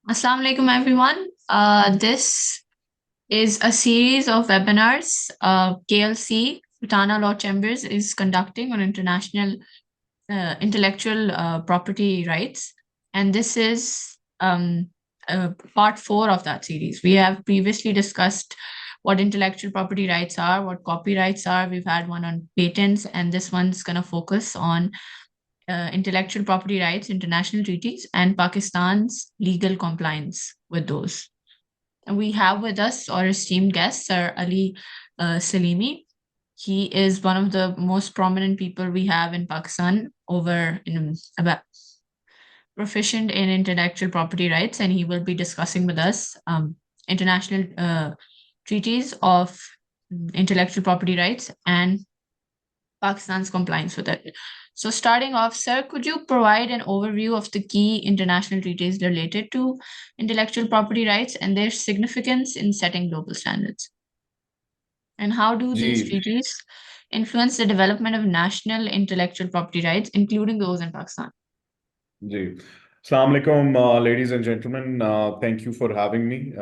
Assalamu alaikum, everyone. This is a series of webinars KLC, Butana Law Chambers, is conducting on international intellectual property rights. And this is part four of that series. We have previously discussed what intellectual property rights are, what copyrights are. We've had one on patents, and this one's going to focus on intellectual property rights, international treaties, and Pakistan's legal compliance with those. And we have with us our esteemed guest, Sir Ali Salimi. He is one of the most prominent people we have in Pakistan over in about proficient in intellectual property rights, and he will be discussing with us international treaties of intellectual property rights and Pakistan's compliance with it. So, starting off, sir, could you provide an overview of the key international treaties related to intellectual property rights and their significance in setting global standards? And how do these ji treaties influence the development of national intellectual property rights, including those in Pakistan? Ji Assalamu alaikum, ladies and gentlemen. Thank you for having me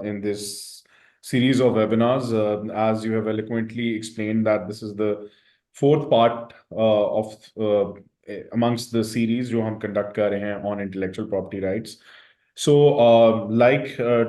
in this series of webinars. As you have eloquently explained, that this is the fourth part of amongst the series जो हम conduct कर रहे हैं on intellectual property rights. So,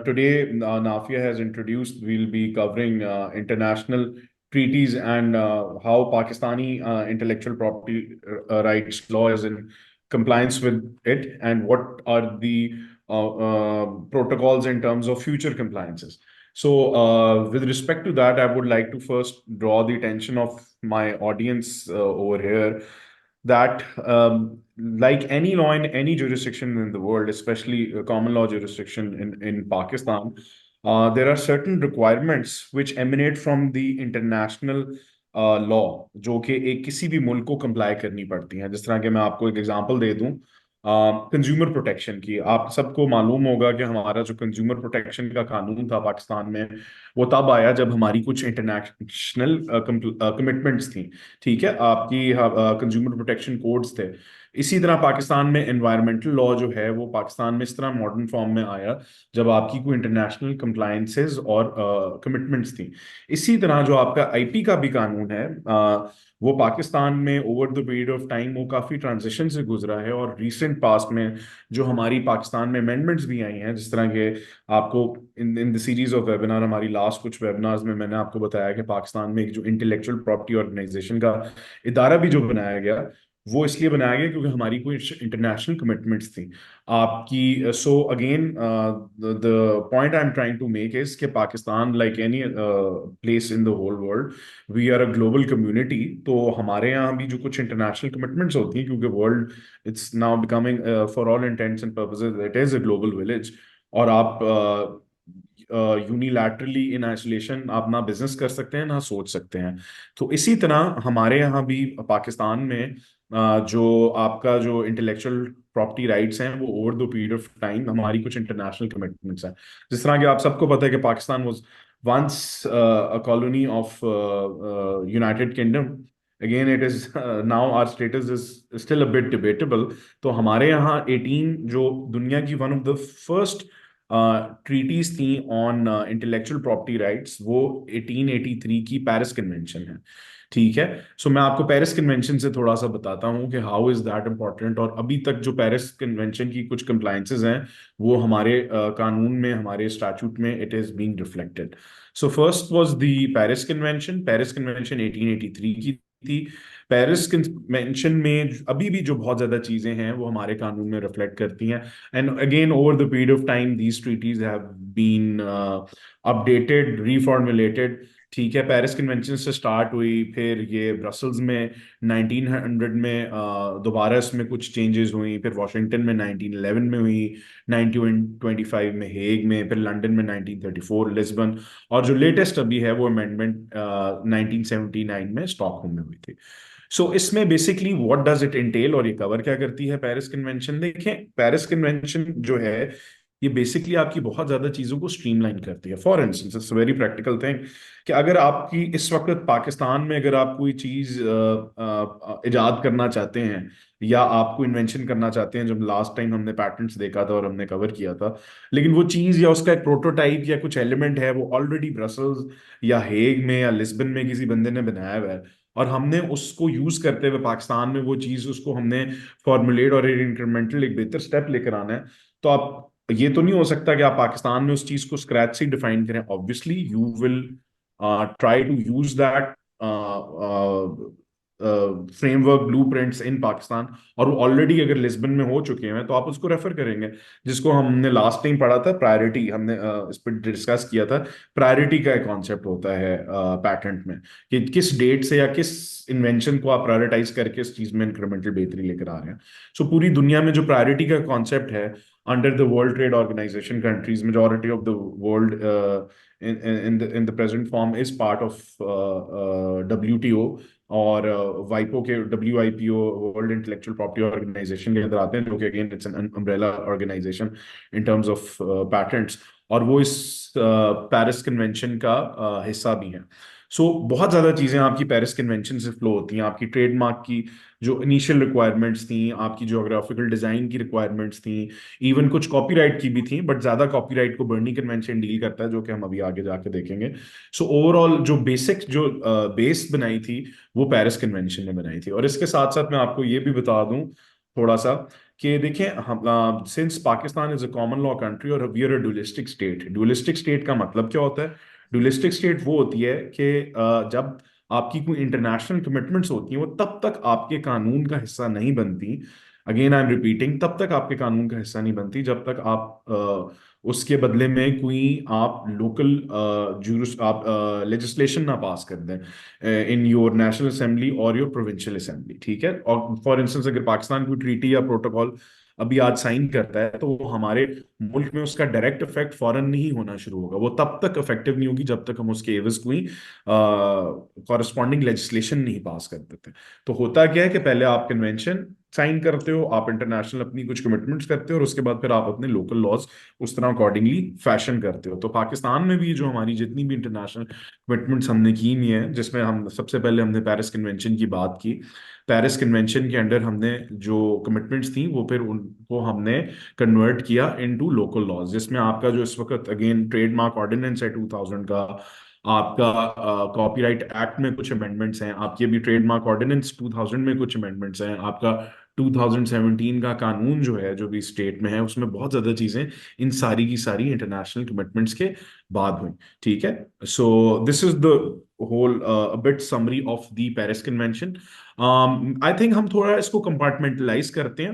today, Nafia has introduced, we'll be covering international treaties and how Pakistani intellectual property rights law is in compliance with it, and what are the protocols in terms of future compliances. So, with respect to that, I would like to first draw the attention of my audience over here that like any law in any jurisdiction in the world, especially a common law jurisdiction in Pakistan, there are certain requirements which emanate from the international law जो कि एक किसी भी मुल्क को comply करनी पड़ती हैं। जिस तरह के मैं आपको एक एग्जांपल दे दूं, कंज्यूमर प्रोटेक्शन की। आप सबको मालूम होगा कि हमारा जो कंज्यूमर प्रोटेक्शन का कानून था पाकिस्तान में, वो तब आया जब हमारी कुछ इंटरनेशनल कमिटमेंट्स थी। ठीक है, आपकी कंज्यूमर प्रोटेक्शन कोड्स थे। इसी तरह पाकिस्तान में एनवायरमेंटल लॉ जो है वो पाकिस्तान में इस तरह मॉडर्न फॉर्म में आया जब आपकी कोई इंटरनेशनल कंप्लायंसेस और कमिटमेंट्स थी। इसी तरह जो आपका आईपी का भी कानून है, वो पाकिस्तान में over the period of time वो काफ़ी ट्रांजिशन से गुजरा है। और रिसेंट पास्ट में जो हमारी पाकिस्तान में अमेंडमेंट्स भी आई हैं, जिस तरह के आपको in in the series of webinar, हमारी लास्ट कुछ वेबिनार्स में मैंने आपको बताया कि पाकिस्तान में एक जो इंटेलेक्चुअल प्रॉपर्टी ऑर्गेनाइजेशन का इदारा भी जो बनाया गया, वो इसलिए बनाया गया क्योंकि हमारी कोई इंटरनेशनल कमिटमेंट्स थी आपकी। So again, the point I am trying to make is कि Pakistan, like any place in the whole world, we are a global community. तो हमारे यहाँ भी जो कुछ इंटरनेशनल कमिटमेंट्स होती हैं, क्योंकि world it's now becoming for all intends and purposes it is a global village. और आप यूनिलैटरली इन आइसोलेशन आप ना बिजनेस कर सकते हैं ना सोच सकते हैं। तो इसी तरह हमारे यहाँ भी पाकिस्तान में जो आपका जो इंटेलेक्चुअल प्रॉपर्टी राइट्स हैं, वो over the period of time हमारी कुछ इंटरनेशनल कमिटमेंट्स हैं। जिस तरह कि आप सबको पता है कि Pakistan was once a colony of United Kingdom. Again it is now our status is still a bit debatable. तो हमारे यहाँ 18 जो दुनिया की one of the first treaties थी ऑन इंटेलेक्चुअल प्रॉपर्टी राइट्स, वो 1883 की पेरिस कन्वेंशन है। ठीक है, सो मैं आपको पेरिस कन्वेंशन से थोड़ा सा बताता हूँ कि हाउ इज दैट इम्पोर्टेंट, और अभी तक जो पेरिस कन्वेंशन की कुछ कंप्लायंसेस हैं वो हमारे कानून में, हमारे स्टैट्यूट में it is being reflected. So first was the Paris convention 1883 की थी। पेरिस कन्वेंशन में अभी भी जो बहुत ज्यादा चीजें हैं वो हमारे कानून में रिफ्लेक्ट करती हैं। And again over the period of time these treaties have been updated, reformulated. ठीक है, पेरिस कन्वेंशन से स्टार्ट हुई, फिर ये ब्रसल्स में 1900 में दोबारा इसमें कुछ चेंजेस हुई, फिर वॉशिंगटन में 1911 में हुई, 1925 में हेग में, फिर लंदन में 1934 लिस्बन, और जो लेटेस्ट अभी है वो अमेंडमेंट 1979 में स्टॉकहोम में हुई थी। सो इसमें basically what does it Intel, और ये कवर क्या करती है पेरिस कन्वेंशन? देखें, पेरिस कन्वेंशन जो है ये बेसिकली आपकी बहुत ज्यादा चीजों को स्ट्रीमलाइन करती है। For instance, it's very practical thing कि अगर आपकी इस वक्त पाकिस्तान में अगर आप कोई चीज इजाद करना चाहते हैं या आपको इन्वेंशन करना चाहते हैं, जब लास्ट टाइम हमने पैटेंट्स देखा था और हमने कवर किया था, लेकिन वो चीज या उसका एक प्रोटोटाइप या कुछ एलिमेंट है वो ऑलरेडी ब्रसल्स या हेग में या लिस्बन में किसी बंदे ने बनाया हुआ है, और हमने उसको यूज करते हुए पाकिस्तान में वो चीज उसको हमने फॉर्मुलेट और इंक्रीमेंटल एक बेहतर स्टेप लेकर आना है, तो आप ये तो नहीं हो सकता कि आप पाकिस्तान में उस चीज को स्क्रैच से डिफाइन करें। Obviously you will try to use that framework blueprints in Pakistan, और वो ऑलरेडी अगर लिस्बन में हो चुके हैं तो आप उसको रेफर करेंगे, जिसको हमने लास्ट टाइम पढ़ा था प्रायोरिटी, हमने इस पर डिस्कस किया था। प्रायोरिटी का एक कॉन्सेप्ट होता है पैटेंट में कि किस डेट से या किस इन्वेंशन को आप प्रायोरिटाइज करके इस चीज में इंक्रीमेंटल बेहतरी लेकर आ रहे हैं। सो पूरी दुनिया में जो प्रायोरिटी का कॉन्सेप्ट है, under the world trade organization countries, majority of the world in the present form is part of WTO, और वाइपो के WIPO world intellectual property organization के अंदर आते हैं, जो कि again it's an umbrella organization in terms of patents, और वो इस पेरिस कन्वेंशन का हिस्सा भी है। सो बहुत ज्यादा चीजें आपकी पेरिस कन्वेंशन से फ्लो होती हैं। आपकी ट्रेडमार्क की जो इनिशियल रिक्वायरमेंट्स थी, आपकी ज्योग्राफिकल डिजाइन की रिक्वायरमेंट्स थी, इवन कुछ कॉपीराइट की भी थी, बट ज्यादा कॉपीराइट को बर्नी कन्वेंशन डील करता है, जो कि हम अभी आगे जाके देखेंगे। सो ओवरऑल जो बेसिक जो बेस बनाई थी वो पेरिस कन्वेंशन ने बनाई थी। और इसके साथ साथ मैं आपको ये भी बता दूं थोड़ा सा कि देखिए, हम since Pakistan is a common law country और we are a dualistic state. Dualistic state का मतलब क्या होता है? ड्यूलिस्टिक स्टेट वो होती है कि जब आपकी कोई इंटरनेशनल कमिटमेंट्स होती हैं, वो तब तक आपके कानून का हिस्सा नहीं बनती। अगेन आई एम रिपीटिंग, तब तक आपके कानून का हिस्सा नहीं बनती जब तक आप उसके बदले में कोई आप लोकल जूरिस आप लेजिस्लेशन ना पास कर दें इन योर नेशनल असेंबली और योर प्रोविंशियल असेंबली। ठीक है? और फॉर इंस्टेंस अगर पाकिस्तान कोई ट्रीटी या प्रोटोकॉल अभी आज साइन करता है, तो वो हमारे मुल्क में उसका डायरेक्ट इफेक्ट फौरन नहीं होना शुरू होगा। वो तब तक इफेक्टिव नहीं होगी जब तक हम उसके एवज कोई कॉरेस्पॉन्डिंग लेजिस्लेशन नहीं पास कर देते। तो होता क्या है कि पहले आप कन्वेंशन साइन करते हो, आप इंटरनेशनल अपनी कुछ कमिटमेंट्स करते हो, और उसके बाद फिर आप अपने लोकल लॉज उस तरह अकॉर्डिंगली फैशन करते हो। तो पाकिस्तान में भी जो हमारी जितनी भी इंटरनेशनल कमिटमेंट्स हमने की हुई है, जिसमें हम सबसे पहले हमने पेरिस कन्वेंशन की बात की। पेरिस कन्वेंशन के अंडर हमने जो कमिटमेंट्स थी वो फिर उनको हमने कन्वर्ट किया इनटू लोकल लॉज, जिसमें आपका जो इस वक्त अगेन ट्रेडमार्क ऑर्डिनेंस है 2000 का, आपका कॉपीराइट एक्ट में कुछ अमेंडमेंट्स हैं, आपकी अभी ट्रेडमार्क ऑर्डिनेंस 2000 में कुछ अमेंडमेंट्स हैं, आपका 2017 का कानून जो है जो भी स्टेट में है उसमें बहुत ज्यादा चीजें इन सारी की सारी इंटरनेशनल कमिटमेंट्स के बाद हुई। ठीक है? So this is the whole bit summary of the Paris convention. I think हम थोड़ा इसको कंपार्टमेंटलाइज करते हैं।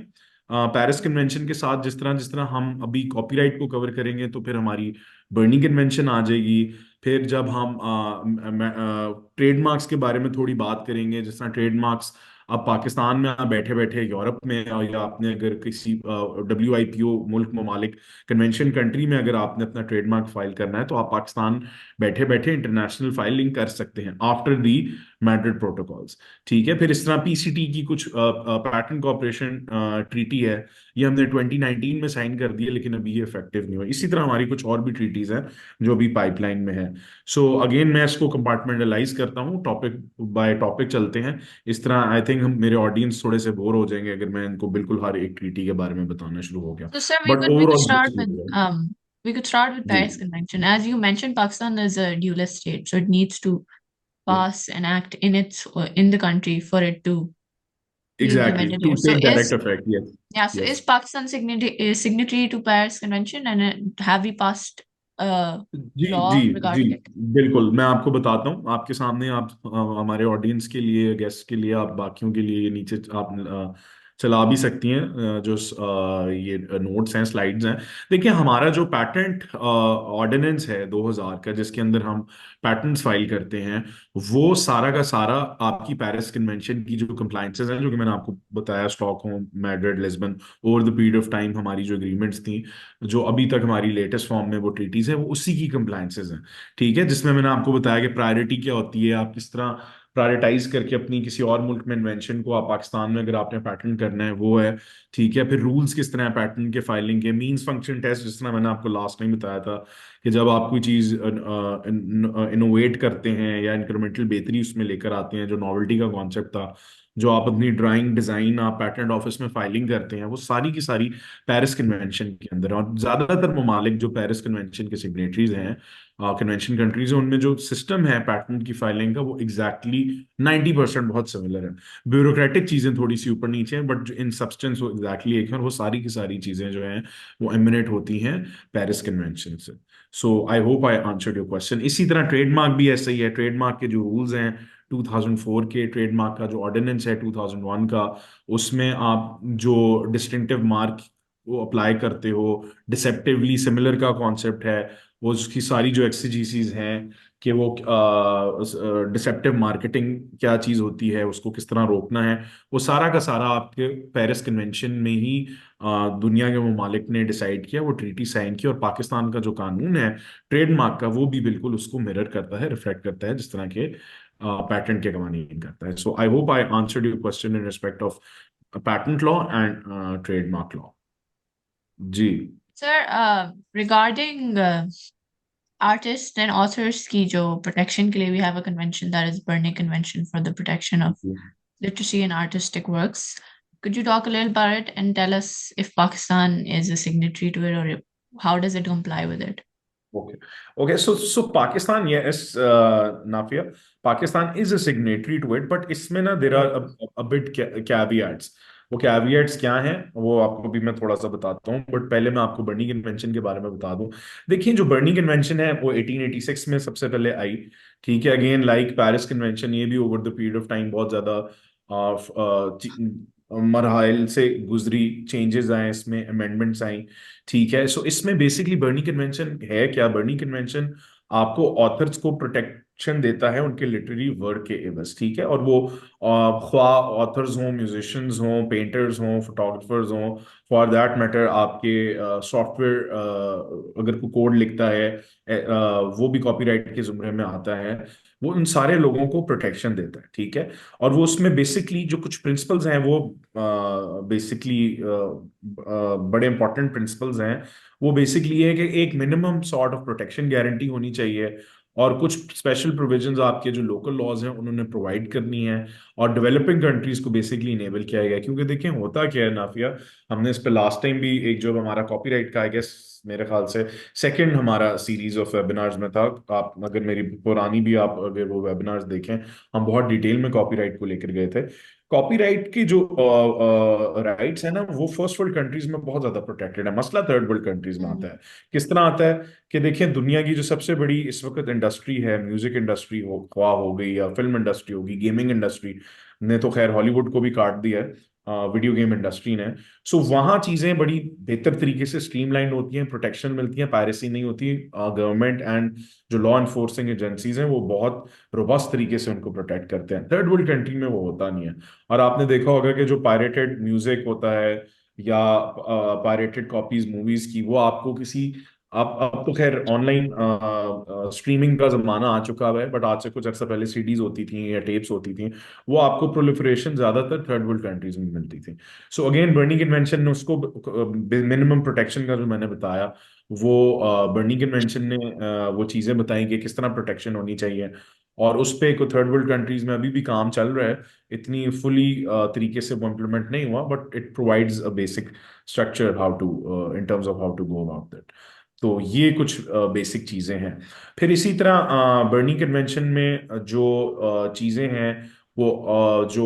पेरिस कन्वेंशन के साथ जिस तरह हम अभी कॉपीराइट को कवर करेंगे, तो फिर हमारी बर्नी कन्वेंशन आ जाएगी। फिर जब हम ट्रेडमार्क्स के बारे में थोड़ी बात करेंगे, जिस तरह ट्रेडमार्क्स अब पाकिस्तान में आप बैठे बैठे यूरोप में, या आपने अगर किसी WIPO मुल्क ममालिक कन्वेंशन कंट्री में अगर आपने अपना ट्रेडमार्क फाइल करना है, तो आप पाकिस्तान बैठे बैठे इंटरनेशनल फाइलिंग कर सकते हैं आफ्टर दी मैड्रिड प्रोटोकॉल्स। ठीक है? फिर इस तरह PCT की कुछ पैटर्न कॉपरेशन ट्रीटी है, ये हमने 2019 में साइन कर दी है, लेकिन अभी ये इफेक्टिव नहीं हुआ। इसी तरह हमारी कुछ और भी ट्रीटीज हैं जो अभी पाइपलाइन में है। सो अगेन मैं इसको कंपार्टमेंटलाइज करता हूँ, टॉपिक बाय टॉपिक चलते हैं। इस तरह आई थिंक हम मेरे ऑडियंस थोड़े से बोर हो जाएंगे अगर मैं इनको बिल्कुल हर एक ट्रीटी के बारे में बताना शुरू हो गया। So, sir, but we could overall start with जी Paris Convention. As you mentioned, Pakistan is a dualist state, so it needs to pass an act in the country for it to be exactly, implemented to here. So take direct effect. Yes, is yes. Pakistan signatory to Paris Convention, and have we passed a जी जी law जी, regarding it? बिल्कुल मैं आपको बताता हूँ आपके सामने। आप हमारे ऑडियंस के लिए, गेस्ट के लिए, आप बाकियों के लिए ये नीचे आप चला भी सकती हैं जो ये नोट्स हैं, स्लाइड्स हैं। देखिए, हमारा जो पैटेंट ऑर्डिनेंस है 2000 का, जिसके अंदर हम पैटेंट्स फाइल करते हैं, वो सारा का सारा आपकी पेरिस कन्वेंशन की जो कंप्लाइंसेस हैं, जो कि मैंने आपको बताया, Stockholm, Madrid, Lisbon, over the period of time हमारी जो एग्रीमेंट्स थी, जो अभी तक हमारी लेटेस्ट फॉर्म में वो ट्रीटीज है, वो उसी की कंप्लायंसेस हैं। ठीक है? जिसमें मैंने आपको बताया कि प्रायोरिटी क्या होती है, आप किस तरह प्रायोरिटाइज करके अपनी किसी और मुल्क में इन्वेंशन को, आप पाकिस्तान में अगर आपने पैटेंट करना है वो है, ठीक है। फिर रूल्स किस तरह है पैटेंट के फाइलिंग के, मींस फंक्शन टेस्ट, जिस तरह मैंने आपको लास्ट टाइम बताया था कि जब आप कोई चीज इनोवेट करते हैं या इंक्रीमेंटल बेहतरी उसमें लेकर आते हैं, जो नॉवेल्टी का कॉन्सेप्ट था, जो आप अपनी ड्राइंग डिजाइन आप पैटेंट ऑफिस में फाइलिंग करते हैं, वो सारी की सारी पेरिस कन्वेंशन के अंदर है। और ज्यादातर ममालिक जो पेरिस कन्वेंशन के सिग्नेटरीज हैं, कन्वेंशन कंट्रीज हैं, उनमें जो सिस्टम है पैटेंट की फाइलिंग का, वो एग्जैक्टली 90% बहुत सिमिलर है। ब्यूरोक्रेटिक चीजें थोड़ी सी ऊपर नीचे हैं, बट इन सब्सटेंस वो एग्जैक्टली एक है, और वो सारी की सारी चीजें जो हैं वो एमिनेट होती हैं पेरिस कन्वेंशन से। So I hope I answered your question. इसी तरह ट्रेडमार्क भी ऐसा ही है। ट्रेडमार्क के जो रूल्स हैं 2004 के, ट्रेडमार्क का जो ऑर्डिनेंस है 2001 का, उसमें आप जो डिस्टिंक्टिव मार्क वो अप्लाई करते हो, डिसेप्टिवली सिमिलर का कॉन्सेप्ट है, वो उसकी सारी जो एक्सजेसीज हैं कि वो डिसेप्टिव मार्केटिंग क्या चीज होती है, उसको किस तरह रोकना है, वो सारा का सारा आपके पेरिस कन्वेंशन में ही दुनिया के ममालिक ने डिसाइड किया, वो ट्रीटी साइन की। और पाकिस्तान का जो कानून है ट्रेडमार्क का, वो भी बिल्कुल उसको मिरर करता है, रिफ्लेक्ट करता है, जिस तरह के पैटेंट के कवानीन करता है। So I hope I answered your question in respect of patent law and trademark law. जी। Sir, regarding artists and authors की जो protection के लिए we have a convention, that is Berne Convention for the protection of literacy and artistic works. Could you talk a little about it and tell us if Pakistan is a signatory to it, or how does it comply with it? Okay. Okay. So Pakistan, yes, Nafia, Pakistan is a signatory to it, but इसमें ना there are a bit caveats. वो कैविएट्स क्या हैं वो आपको भी मैं थोड़ा सा बताता हूँ, बट पहले मैं आपको बर्नी कन्वेंशन के बारे में बता दूं। देखिए, जो बर्नी कन्वेंशन है वो 1886 में सबसे पहले आई, ठीक है। अगेन लाइक पेरिस कन्वेंशन, ये भी over the period of time बहुत ज्यादा मरहल से गुजरी, चेंजेस आए इसमें, अमेंडमेंट्स आई, ठीक है। सो इसमें बेसिकली बर्नी कन्वेंशन है क्या? बर्नी कन्वेंशन आपको ऑथर्स को प्रोटेक्शन देता है उनके लिटरेरी वर्क के एवज, ठीक है। और वो ख्वाह ऑथर्स हों, म्यूजिशियंस हों, पेंटर्स हों, फोटोग्राफर्स हों, फॉर दैट मैटर आपके सॉफ्टवेयर अगर कोई कोड लिखता है, वो भी कॉपीराइट के जुमरे में आता है। वो उन सारे लोगों को प्रोटेक्शन देता है, ठीक है। और वो उसमें बेसिकली जो कुछ प्रिंसिपल्स हैं वो बेसिकली बड़े इंपॉर्टेंट प्रिंसिपल्स हैं। वो बेसिकली ये है कि एक minimum sort of protection guarantee होनी चाहिए, और कुछ स्पेशल प्रोविजंस आपके जो लोकल लॉज हैं उन्होंने प्रोवाइड करनी है, और डेवलपिंग कंट्रीज को बेसिकली इनेबल किया गया। क्योंकि देखें होता क्या है नाफिया, हमने इस पे लास्ट टाइम भी एक जो हमारा कॉपीराइट का, आई गेस मेरे ख्याल से सेकंड हमारा सीरीज ऑफ वेबिनार्स में था, आप अगर मेरी पुरानी भी आप अगर वो वेबिनार्स देखें, हम बहुत डिटेल में कॉपीराइट को लेकर गए थे। कॉपीराइट की जो राइट्स है ना, वो फर्स्ट वर्ल्ड कंट्रीज में बहुत ज्यादा प्रोटेक्टेड है। मसला थर्ड वर्ल्ड कंट्रीज में आता है। किस तरह आता है कि देखिए, दुनिया की जो सबसे बड़ी इस वक्त इंडस्ट्री है, म्यूजिक इंडस्ट्री हो, ख्वाह हो गई या फिल्म इंडस्ट्री होगी, गेमिंग इंडस्ट्री ने तो खैर हॉलीवुड को भी काट दिया है, वीडियो गेम इंडस्ट्री ने। सो वहाँ चीजें बड़ी बेहतर तरीके से स्ट्रीमलाइन होती हैं, प्रोटेक्शन मिलती है, पायरेसी नहीं होती। गवर्नमेंट एंड जो लॉ एनफोर्सिंग एजेंसीज हैं वो बहुत रोबस्ट तरीके से उनको प्रोटेक्ट करते हैं। थर्ड वर्ल्ड कंट्री में वो होता नहीं है। और आपने देखा होगा कि जो पायरेटेड म्यूजिक होता है या पायरेटेड कॉपीज मूवीज की, वो आपको किसी, अब तो खैर ऑनलाइन स्ट्रीमिंग का जमाना आ चुका है, बट आज से कुछ अर्सा पहले सीडीज होती थी या टेप्स होती थी, वो आपको प्रोलिफरेशन ज्यादातर थर्ड वर्ल्ड कंट्रीज में मिलती थी। सो अगेन बर्नी कन्वेंशन ने उसको मिनिमम प्रोटेक्शन का जो मैंने बताया, वो बर्नी कन्वेंशन ने वो चीजें बताई कि किस तरह प्रोटेक्शन होनी चाहिए। और उस पे को थर्ड वर्ल्ड कंट्रीज में अभी भी काम चल रहा है, इतनी फुली तरीके से वो इम्प्लीमेंट नहीं हुआ, but it provides a basic structure how to in terms of how to go about that. तो ये कुछ बेसिक चीजें हैं। फिर इसी तरह बर्नी कन्वेंशन में जो चीजें हैं वो जो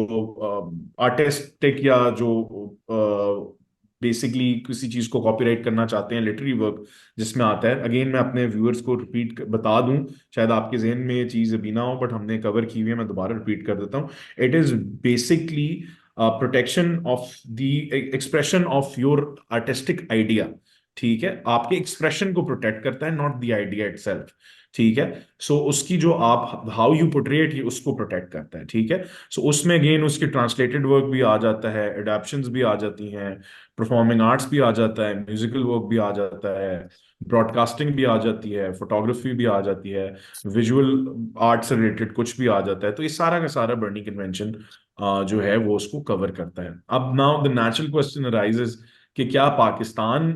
आर्टिस्टिक या जो बेसिकली किसी चीज को कॉपीराइट करना चाहते हैं, लिटरेरी वर्क जिसमें आता है, अगेन मैं अपने व्यूअर्स को रिपीट बता दूं, शायद आपके जहन में ये चीज अभी ना हो, बट हमने कवर की हुई है, मैं दोबारा रिपीट कर देता हूँ। It is basically protection of the expression of your artistic idea, ठीक है। आपके एक्सप्रेशन को प्रोटेक्ट करता है, नॉट द आइडिया इटसेल्फ, ठीक है। सो उसकी जो आप हाउ यू पोर्ट्रेट, ये उसको प्रोटेक्ट करता है, ठीक है। सो उसमें अगेन उसके ट्रांसलेटेड वर्क भी आ जाता है, एडेप्शंस भी आ जाती हैं, परफॉर्मिंग आर्ट्स भी आ जाता है, म्यूजिकल वर्क भी आ जाता है, ब्रॉडकास्टिंग भी आ जाती है, फोटोग्राफी भी आ जाती है, विजुअल आर्ट से रिलेटेड कुछ भी आ जाता है। तो ये सारा का सारा बर्नी कन्वेंशन जो है वो उसको कवर करता है। अब now the natural question arises कि क्या Pakistan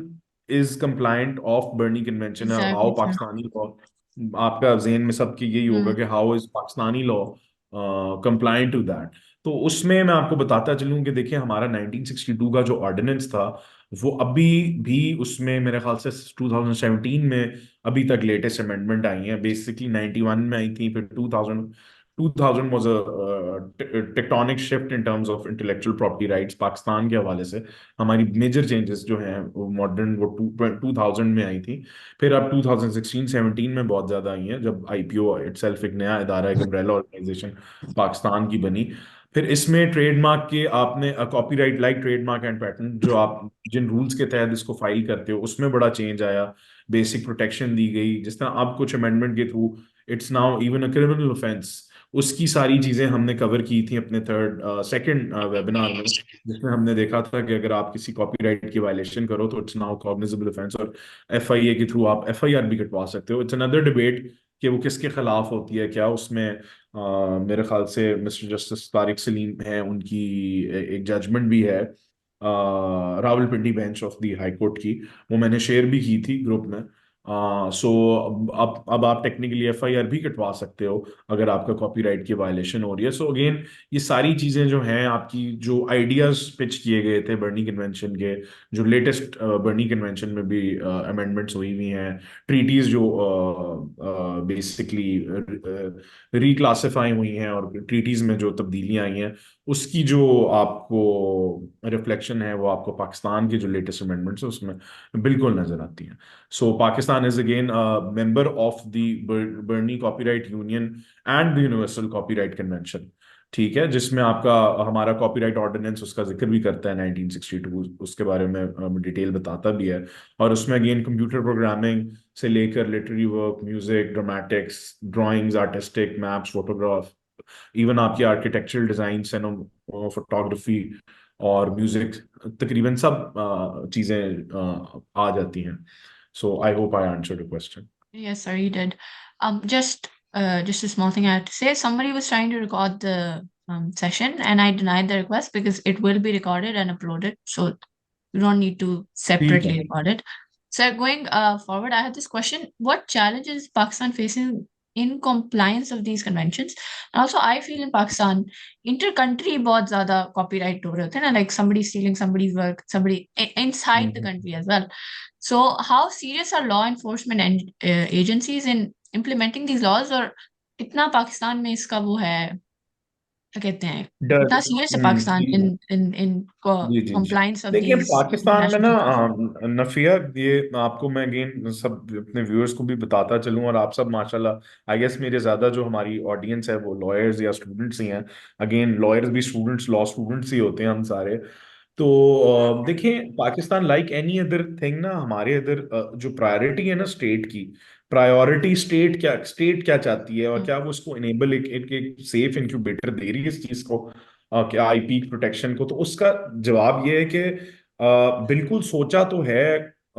is compliant of Berne convention, और how exactly sir. Pakistani law, आपका जहन में सबकी यही होगा हम्म। कि how is Pakistani law compliant to that. तो उसमें मैं आपको बताता चलूं कि देखिए हमारा 1962 का जो ऑर्डिनेंस था वो अभी भी उसमें मेरे ख्याल से 2017 में अभी तक लेटेस्ट अमेंडमेंट आई है। बेसिकली 91 में आई थी, फिर 2000 was a tectonic shift in terms of intellectual property rights Pakistan के हवाले से। हमारी मेजर चेंजेस जो हैं वो मॉडर्न वो 2000 में आई थी। फिर अब 2016-17 में बहुत ज्यादा आई हैं, जब आईपीओ इटसेल्फ एक नया इदारा, एक अम्ब्रेला ऑर्गेनाइजेशन पाकिस्तान की बनी। फिर इसमें ट्रेडमार्क के आपने copyright like trademark and patent जो आप जिन रूल्स के तहत इसको फाइल करते हो उसमें बड़ा चेंज आया, बेसिक प्रोटेक्शन दी गई। जिस तरह अब कुछ अमेंडमेंट के through it's now even a criminal offence, उसकी सारी चीजें हमने कवर की थी अपने सेकंड वेबिनार में, जिसमें हमने देखा था कि अगर आप किसी कॉपीराइट की वायलेशन करो तो इट्स नाउ कॉग्निजेबल ऑफेंस, और एफआईए के थ्रू आप एफआईआर भी कटवा सकते हो। इट्स अनदर डिबेट कि वो किसके खिलाफ होती है, क्या उसमें मेरे ख्याल से मिस्टर जस्टिस तारिक सलीम है, उनकी एक जजमेंट भी है Rawalpindi bench of the high court की, वो मैंने शेयर भी की थी ग्रुप में। सो अब आप टेक्निकली एफआईआर भी कटवा सकते हो अगर आपका कॉपीराइट की वायलेशन हो रही है। सो अगेन ये सारी चीजें जो हैं, आपकी जो आइडियाज पिच किए गए थे बर्नी कन्वेंशन के, जो लेटेस्ट बर्नी कन्वेंशन में भी अमेंडमेंट्स हुई हुई हैं, ट्रीटीज जो बेसिकली रिक्लासिफाई हुई हैं और ट्रीटीज में जो तब्दीलियां आई हैं, उसकी जो आपको रिफ्लेक्शन है वो आपको पाकिस्तान के जो लेटेस्ट अमेंडमेंट्स है उसमें बिल्कुल नजर आती हैं। So Pakistan is again member of the Berne copyright union and the universal copyright convention, ठीक है, जिसमें आपका हमारा कॉपीराइट ऑर्डिनेंस उसका जिक्र भी करता है 1962, उसके बारे में डिटेल बताता भी है। और उसमें अगेन कंप्यूटर प्रोग्रामिंग से लेकर literary work, music, dramatics, drawings, artistic, maps, photograph, even आपकी आर्किटेक्चरल डिजाइन, फोटोग्राफी और म्यूजिक, तकरीबन सब चीजें आ जाती हैं। So I hope I answered the question. Yes, sir, you did. Just a small thing I have to say. Somebody was trying to record the session, and I denied the request because it will be recorded and uploaded. So you don't need to ठीक है। separately record it. So going forward, I have this question: what challenges is Pakistan facing in compliance of these conventions? And also, I feel in Pakistan, inter-country बहुत ज़्यादा copyright हो रहे होते हैं ना, like somebody stealing somebody's work, somebody inside the country as well. So how serious are law enforcement and agencies in implementing these laws? और इतना पाकिस्तान में इसका वो है, क्या कहते हैं, डर। इतना सीरियस है पाकिस्तान ठीक है। in ji ji ji. compliance of देखिए these पाकिस्तान में international ना treaties? नफिया, ये आपको मैं अगेन सब अपने व्यूअर्स को भी बताता चलूं, और आप सब माशाल्लाह आई गेस मेरे ज्यादा जो हमारी ऑडियंस है वो लॉयर्स या स्टूडेंट्स ही हैं। अगेन लॉयर्स भी स्टूडेंट्स, लॉ स्टूडेंट्स ही होते हैं हम सारे। तो देखिए Pakistan like any other thing ना, हमारे इधर जो प्रायोरिटी है ना स्टेट की, प्रायोरिटी स्टेट क्या चाहती है और हम्म। क्या वो उसको इनेबल एक सेफ इंक्यूबेटर दे रही है इस चीज को, क्या आईपी प्रोटेक्शन को। तो उसका जवाब ये है कि बिल्कुल सोचा तो है,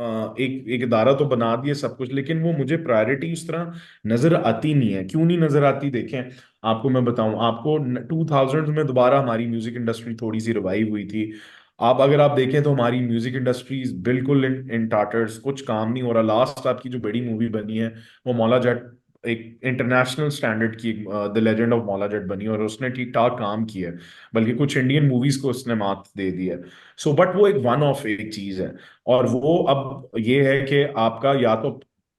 एक एक इदारा तो बना दिया सब कुछ, लेकिन वो मुझे प्रायोरिटी उस तरह नजर आती नहीं है। क्यों नहीं नजर आती, देखें आपको मैं बताऊं, आपको 2000 में दोबारा हमारी म्यूजिक इंडस्ट्री थोड़ी सी रिवाइव हुई थी। आप अगर आप देखें तो हमारी म्यूजिक इंडस्ट्रीज बिल्कुल इन टाटर्स, कुछ काम नहीं हो रहा। लास्ट आपकी जो बड़ी मूवी बनी है वो मौला जट, एक इंटरनेशनल स्टैंडर्ड की the legend of Maula Jatt बनी, और उसने ठीक ठाक काम किया है, बल्कि कुछ इंडियन मूवीज को उसने मात दे दी है। सो बट वो एक वन ऑफ एक चीज है, और वो अब ये है कि आपका या तो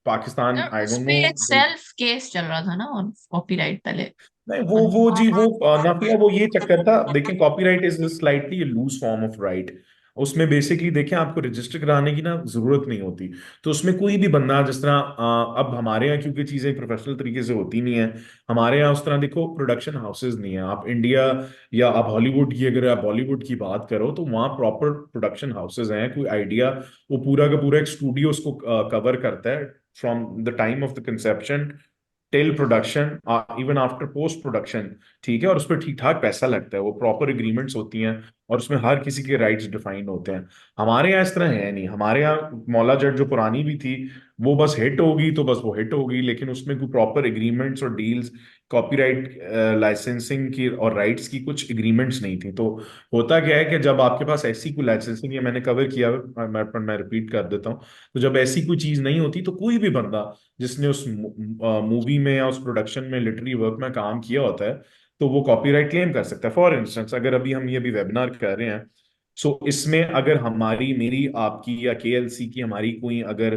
पाकिस्तान, यार आई उस डोंट पे नो। एक सेल्फ केस चल रहा था ना और कॉपीराइट पहले। नहीं वो जी वो नाफिया वो ये चक्कर था। देखें copyright is slightly loose form of right. उसमें बेसिकली देखें आपको रजिस्टर कराने की ना जरूरत नहीं होती। तो उसमें कोई भी बंदा, जिस तरह अब हमारे यहाँ क्योंकि चीजें प्रोफेशनल तरीके से होती नहीं है, हमारे यहाँ उस तरह देखो प्रोडक्शन हाउसेज नहीं है। आप इंडिया या आप हॉलीवुड की, अगर आप बॉलीवुड की बात करो तो वहाँ प्रॉपर प्रोडक्शन हाउसेज हैं। कोई आइडिया, वो पूरा का पूरा एक स्टूडियो उसको कवर करता है from the time of the conception till production, even after post production, ठीक है। और उस पर ठीक ठाक पैसा लगता है, वो प्रॉपर एग्रीमेंट्स होती हैं, और उसमें हर किसी के राइट्स डिफाइंड होते हैं। हमारे यहाँ इस तरह है नहीं। हमारे यहाँ मौला जट जो पुरानी भी थी वो बस हिट होगी तो बस वो हिट होगी, लेकिन उसमें कोई प्रॉपर एग्रीमेंट्स और डील्स, कॉपीराइट लाइसेंसिंग की और राइट्स की कुछ एग्रीमेंट्स नहीं थी। तो होता क्या है कि जब आपके पास ऐसी कोई लाइसेंसिंग, ये मैंने कवर किया है, मैं रिपीट कर देता हूँ। तो जब ऐसी कोई चीज नहीं होती तो कोई भी बंदा जिसने उस मूवी में या उस प्रोडक्शन में लिटरेरी वर्क में काम किया होता है, तो वो कॉपीराइट क्लेम कर सकता है। फॉर इंस्टेंस, अगर अभी हम ये भी वेबिनार कर रहे हैं, सो इसमें अगर हमारी, मेरी, आपकी या केएलसी की, हमारी कोई अगर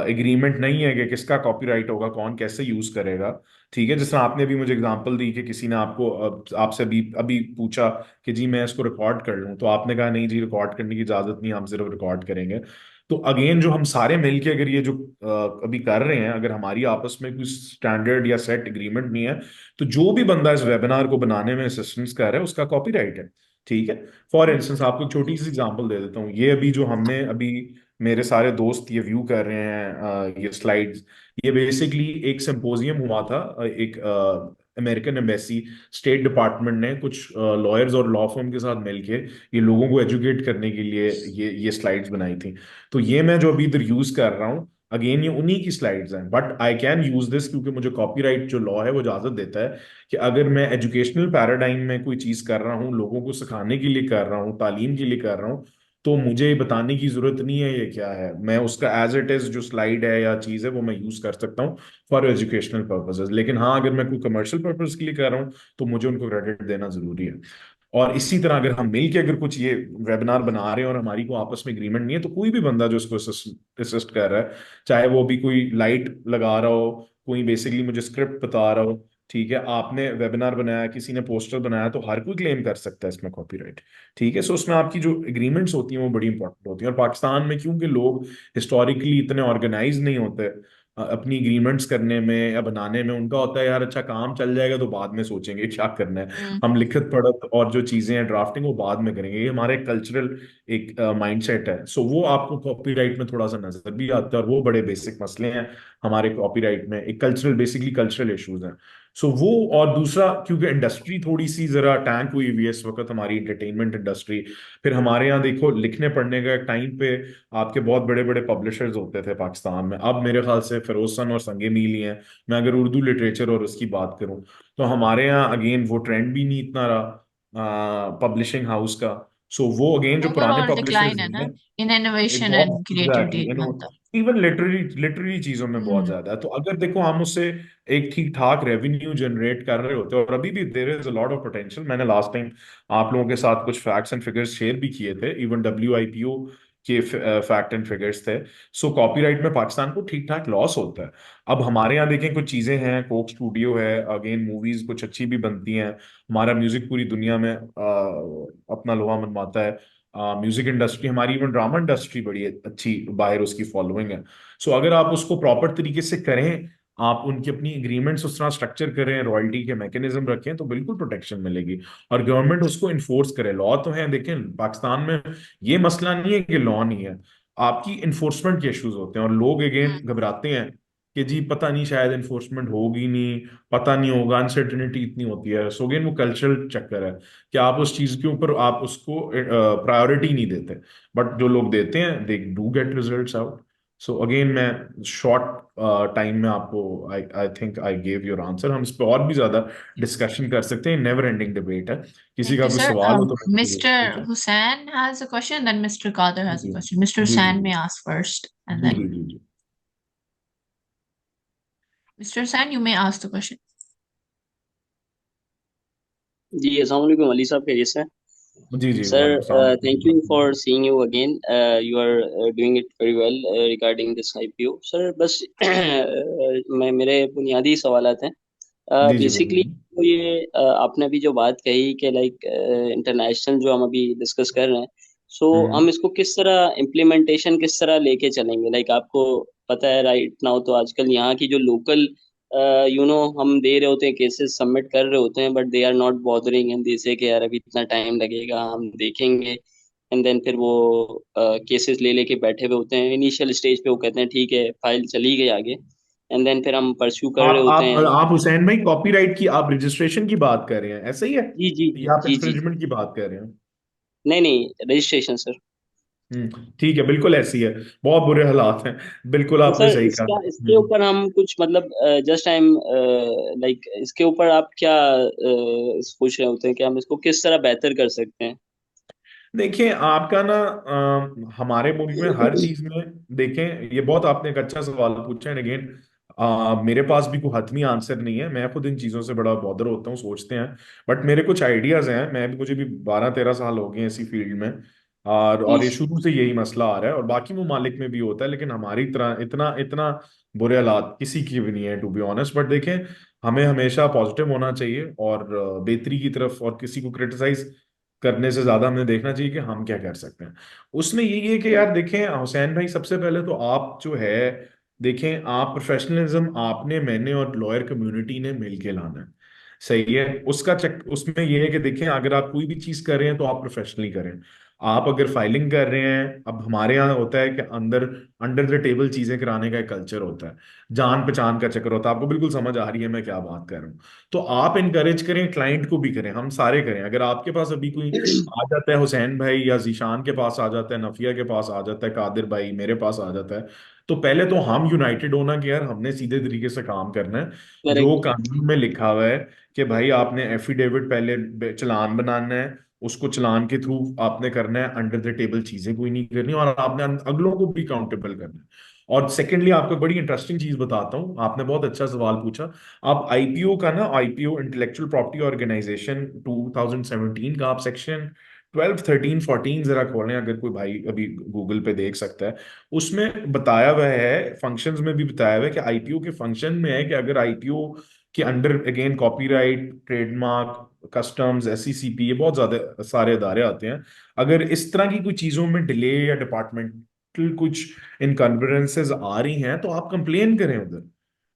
एग्रीमेंट नहीं है कि किसका कॉपीराइट होगा, कौन कैसे यूज करेगा, ठीक है। जिस तरह आपने अभी मुझे एग्जांपल दी कि किसी ने आपको आपसे अभी अभी पूछा कि जी मैं इसको रिकॉर्ड कर लूं, तो आपने कहा नहीं जी, रिकॉर्ड करने की इजाजत नहीं, हम सिर्फ रिकॉर्ड करेंगे। तो अगेन, जो हम सारे मिलके अगर ये जो अभी कर रहे हैं, अगर हमारी आपस में कोई स्टैंडर्ड या सेट एग्रीमेंट नहीं है, तो जो भी बंदा इस वेबिनार को बनाने में असिस्टेंस कर रहा है उसका कॉपीराइट है, ठीक है। फॉर इंस्टेंस आपको एक छोटी सी एग्जांपल दे देता हूँ। ये अभी जो हमने अभी, मेरे सारे दोस्त ये व्यू कर रहे हैं, ये स्लाइड्स, ये बेसिकली एक सिंपोजियम हुआ था, एक अमेरिकन एम्बेसी, स्टेट डिपार्टमेंट ने कुछ लॉयर्स और लॉ फर्म के साथ मिलके ये लोगों को एजुकेट करने के लिए ये स्लाइड्स बनाई थी। तो ये मैं जो अभी इधर यूज कर रहा हूँ, अगेन ये उन्हीं की स्लाइड्स हैं, but I can use this क्योंकि मुझे कॉपीराइट जो लॉ है वो इजाजत देता है कि अगर मैं एजुकेशनल पैराडाइम में कोई चीज कर रहा हूँ, लोगों को सिखाने के लिए कर रहा हूँ, तालीम के लिए कर रहा हूँ, तो मुझे ये बताने की जरूरत नहीं है ये क्या है, मैं उसका एज इट इज जो स्लाइड है या चीज है वो मैं यूज कर सकता हूँ फॉर एजुकेशनल पर्पजेज। लेकिन हाँ, अगर मैं कोई कमर्शियल पर्पज के लिए कर रहा हूँ तो मुझे उनको क्रेडिट देना जरूरी है। और इसी तरह अगर हम मिलके अगर कुछ ये वेबिनार बना रहे हैं और हमारी को आपस में एग्रीमेंट नहीं है, तो कोई भी बंदा जो इसको असिस्ट कर रहा है, चाहे वो भी कोई लाइट लगा रहा हो, कोई बेसिकली मुझे स्क्रिप्ट बता रहा हो, ठीक है, आपने वेबिनार बनाया, किसी ने पोस्टर बनाया, तो हर कोई क्लेम कर सकता है इसमें कॉपीराइट, ठीक है। सो उसमें आपकी जो एग्रीमेंट्स होती हैं वो बड़ी इंपॉर्टेंट होती हैं। और पाकिस्तान में क्योंकि लोग हिस्टोरिकली इतने ऑर्गेनाइज नहीं होते अपनी एग्रीमेंट्स करने में या बनाने में, उनका होता है यार अच्छा काम चल जाएगा तो बाद में सोचेंगे क्या करना है, हम्म। हम लिखत पढ़त और जो चीजें हैं ड्राफ्टिंग वो बाद में करेंगे। ये हमारे कल्चरल एक माइंडसेट है। सो वो आपको कॉपीराइट में थोड़ा सा नजर भी आता है, और वो बड़े बेसिक मसले हैं हमारे कॉपीराइट में, एक कल्चरल, बेसिकली कल्चरल इश्यूज हैं। सो वो, और दूसरा क्योंकि इंडस्ट्री थोड़ी सी जरा टैंक हुई हुई है इस वक्त, हमारी एंटरटेनमेंट इंडस्ट्री। फिर हमारे यहाँ देखो, लिखने पढ़ने का टाइम पे आपके बहुत बड़े बड़े पब्लिशर्स होते थे पाकिस्तान में, अब मेरे ख्याल से फिरोजसन और संगे मील ही हैं। मैं अगर उर्दू लिटरेचर और उसकी बात करूं, तो हमारे यहाँ अगेन वो ट्रेंड भी नहीं इतना रहा पब्लिशिंग हाउस का। सो वो अगेन जो पुराने ओवरऑल पब्लिशर्स डिक्लाइन है ना हैं, इन एक इनोवेशन एंड बहुत क्रिएटिविटी, एग्जैक्टली, मतलब। इवन लिटरेरी लिटरेरी चीजों में बहुत हम्म। ज्यादा है। तो अगर देखो हम उससे एक ठीक ठाक रेवेन्यू जनरेट कर रहे होते हैं, और अभी भी there is a lot of potential. मैंने लास्ट टाइम आप लोगों के साथ कुछ फैक्ट्स एंड फिगर्स शेयर भी किए थे, इवन WIPO के फैक्ट एंड फिगर्स थे। सो कॉपीराइट में पाकिस्तान को ठीक ठाक लॉस होता है। अब हमारे यहाँ देखें कुछ चीजें हैं, कोक स्टूडियो है, अगेन मूवीज कुछ अच्छी भी बनती हैं, हमारा म्यूजिक पूरी दुनिया में अपना लोहा मनवाता है, म्यूजिक इंडस्ट्री हमारी, इवन ड्रामा इंडस्ट्री बड़ी अच्छी बाहर उसकी फॉलोइंग है। सो अगर आप उसको प्रॉपर तरीके से करें, आप उनकी अपनी एग्रीमेंट्स उस तरह स्ट्रक्चर करें, रॉयल्टी के मैकेनिज्म रखें, तो बिल्कुल प्रोटेक्शन मिलेगी। और गवर्नमेंट उसको इन्फोर्स करे। लॉ तो है, देखें पाकिस्तान में ये मसला नहीं है कि लॉ नहीं है, आपकी इन्फोर्समेंट के इश्यूज होते हैं, और लोग अगेन घबराते हैं कि जी पता नहीं शायद इन्फोर्समेंट होगी नहीं, पता नहीं होगा, अनसर्टेनिटी इतनी होती है। सो अगेन वो कल्चरल चक्कर है कि आप उस चीज के ऊपर आप उसको प्रायोरिटी नहीं देते, बट जो लोग देते हैं they do get results out. So again मैं शॉर्ट टाइम में आपको, I I think I gave your answer. हम इस पर और भी ज्यादा डिस्कशन कर सकते हैं, नेवर एंडिंग डिबेट है। किसी Thank का you, कोई sir. सवाल हो तो मैं जरूर Mr. पूछें। Hussain has a question, then Mr. Kader has a ji question. Mr. Ji ji Hussain may जी ask first, and ji then ji ji ji Mr. Hussain, you may ask the question. जी अस्सलाम वालेकुम अली साहब, कैसे हैं जी जी sir? वालेकुम सलाम। Thank you for seeing you again, you are doing it very well regarding this IPO sir. बस मैं मेरे बुनियादी सवालात हैं। जी जी बेसिकली बोलिए। तो ये आपने अभी जो बात कही कि लाइक इंटरनेशनल जो हम अभी डिस्कस कर रहे हैं, सो हम्म हम इसको किस तरह इम्प्लीमेंटेशन किस तरह लेके चलेंगे? लाइक आपको पता है राइट नाउ तो आजकल यहाँ की जो लोकल हम दे रहे होते हैं, केसेस सबमिट कर रहे होते हैं, but they are not bothering and they say कि यार अभी इतना टाइम लगेगा, हम देखेंगे। एंड देन फिर वो केसेस ले लेके बैठे हुए होते हैं इनिशियल स्टेज पे। वो कहते हैं ठीक है, फाइल चली गई आगे, एंड देन फिर हम परस्यू कर रहे आप होते आप हैं। आप हुसैन भाई कॉपीराइट की आप रजिस्ट्रेशन की बात कर रहे हैं, ऐसा ही है, जी जी जी या आप जी जी। इंफ्रिंजमेंट की बात कर रहे हैं? नहीं नहीं, रजिस्ट्रेशन सर। ठीक है, बिल्कुल ऐसी है, बहुत बुरे हालात हैं, बिल्कुल तो आपने सर सही कहा। इसका इसके ऊपर हम कुछ मतलब जस्ट आई एम लाइक इसके ऊपर आप क्या पूछ रहे होते हैं कि हम इसको किस तरह बेहतर कर सकते हैं? देखिए आपका ना हमारे मुल्क में हर चीज में, देखें ये बहुत आपने एक अच्छा सवाल पूछा है। अगेन मेरे पास भी कोई हतमी आंसर नहीं है, मैं खुद इन चीजों से बड़ा बॉदर होता हूँ, सोचते हैं, बट मेरे कुछ आइडियाज हैं। मुझे भी 12-13 साल हो गए हैं इसी फील्ड में, और ये प्लीज। शुरू से यही मसला आ रहा है, और बाकी ममालिक में भी होता है, लेकिन हमारी तरह इतना इतना बुरे हालात किसी की भी नहीं है टू बी ऑनेस्ट। बट देखें, हमें हमेशा पॉजिटिव होना चाहिए और बेहतरी की तरफ, और किसी को क्रिटिसाइज करने से ज्यादा हमें देखना चाहिए कि हम क्या कर सकते हैं। उसमें यही है कि यार देखें हुसैन भाई, सबसे पहले तो आप जो है, देखें आप प्रोफेशनलिज्म आपने, मैंने और लॉयर कम्युनिटी ने मिलके लाना है, सही है। उसका चक उसमें यह है कि देखें, अगर आप कोई भी चीज कर रहे हैं तो आप प्रोफेशनली करें। आप अगर फाइलिंग कर रहे हैं, अब हमारे यहाँ होता है कि अंदर अंडर द टेबल चीजें कराने का एक कल्चर होता है, जान पहचान का चक्कर होता है, आपको बिल्कुल समझ आ रही है मैं क्या बात कर रहा हूँ। तो आप इनकरेज करें, क्लाइंट को भी करें, हम सारे करें। अगर आपके पास अभी कोई आ जाता है, हुसैन भाई या जीशान के पास आ जाता है, नफिया के पास आ जाता है, कादिर भाई मेरे पास आ जाता है, तो पहले तो हम यूनाइटेड होना कि यार हमने सीधे तरीके से काम करना है। जो करेक्ट। कानून में लिखा हुआ है कि भाई आपने एफिडेविट पहले चालान बनाना है, उसको चालान के थ्रू आपने करना है, अंडर द टेबल चीजें कोई नहीं करनी, और आपने अगलों को भी काउंटेबल करना है। और सेकेंडली आपको बड़ी इंटरेस्टिंग चीज बताता हूँ, आपने बहुत अच्छा सवाल पूछा। आप आईपीओ का ना, आईपीओ इंटेलेक्चुअल प्रॉपर्टी ऑर्गेनाइजेशन 2017 का, आप सेक्शन 12, 13, 14 जरा खोलें, अगर कोई भाई अभी गूगल पे देख सकता है। उसमें बताया हुआ है, फंक्शंस में भी बताया हुआ है कि आईपीओ के फंक्शन में है कि अगर आईपीओ के under again copyright, trademark, customs, SECP, ये बहुत ज्यादा सारे अदारे आते हैं। अगर इस तरह की कोई चीजों में डिले या डिपार्टमेंटल कुछ इनकन्वीनियंसेस आ रही हैं, तो आप कंप्लेन करें उधर,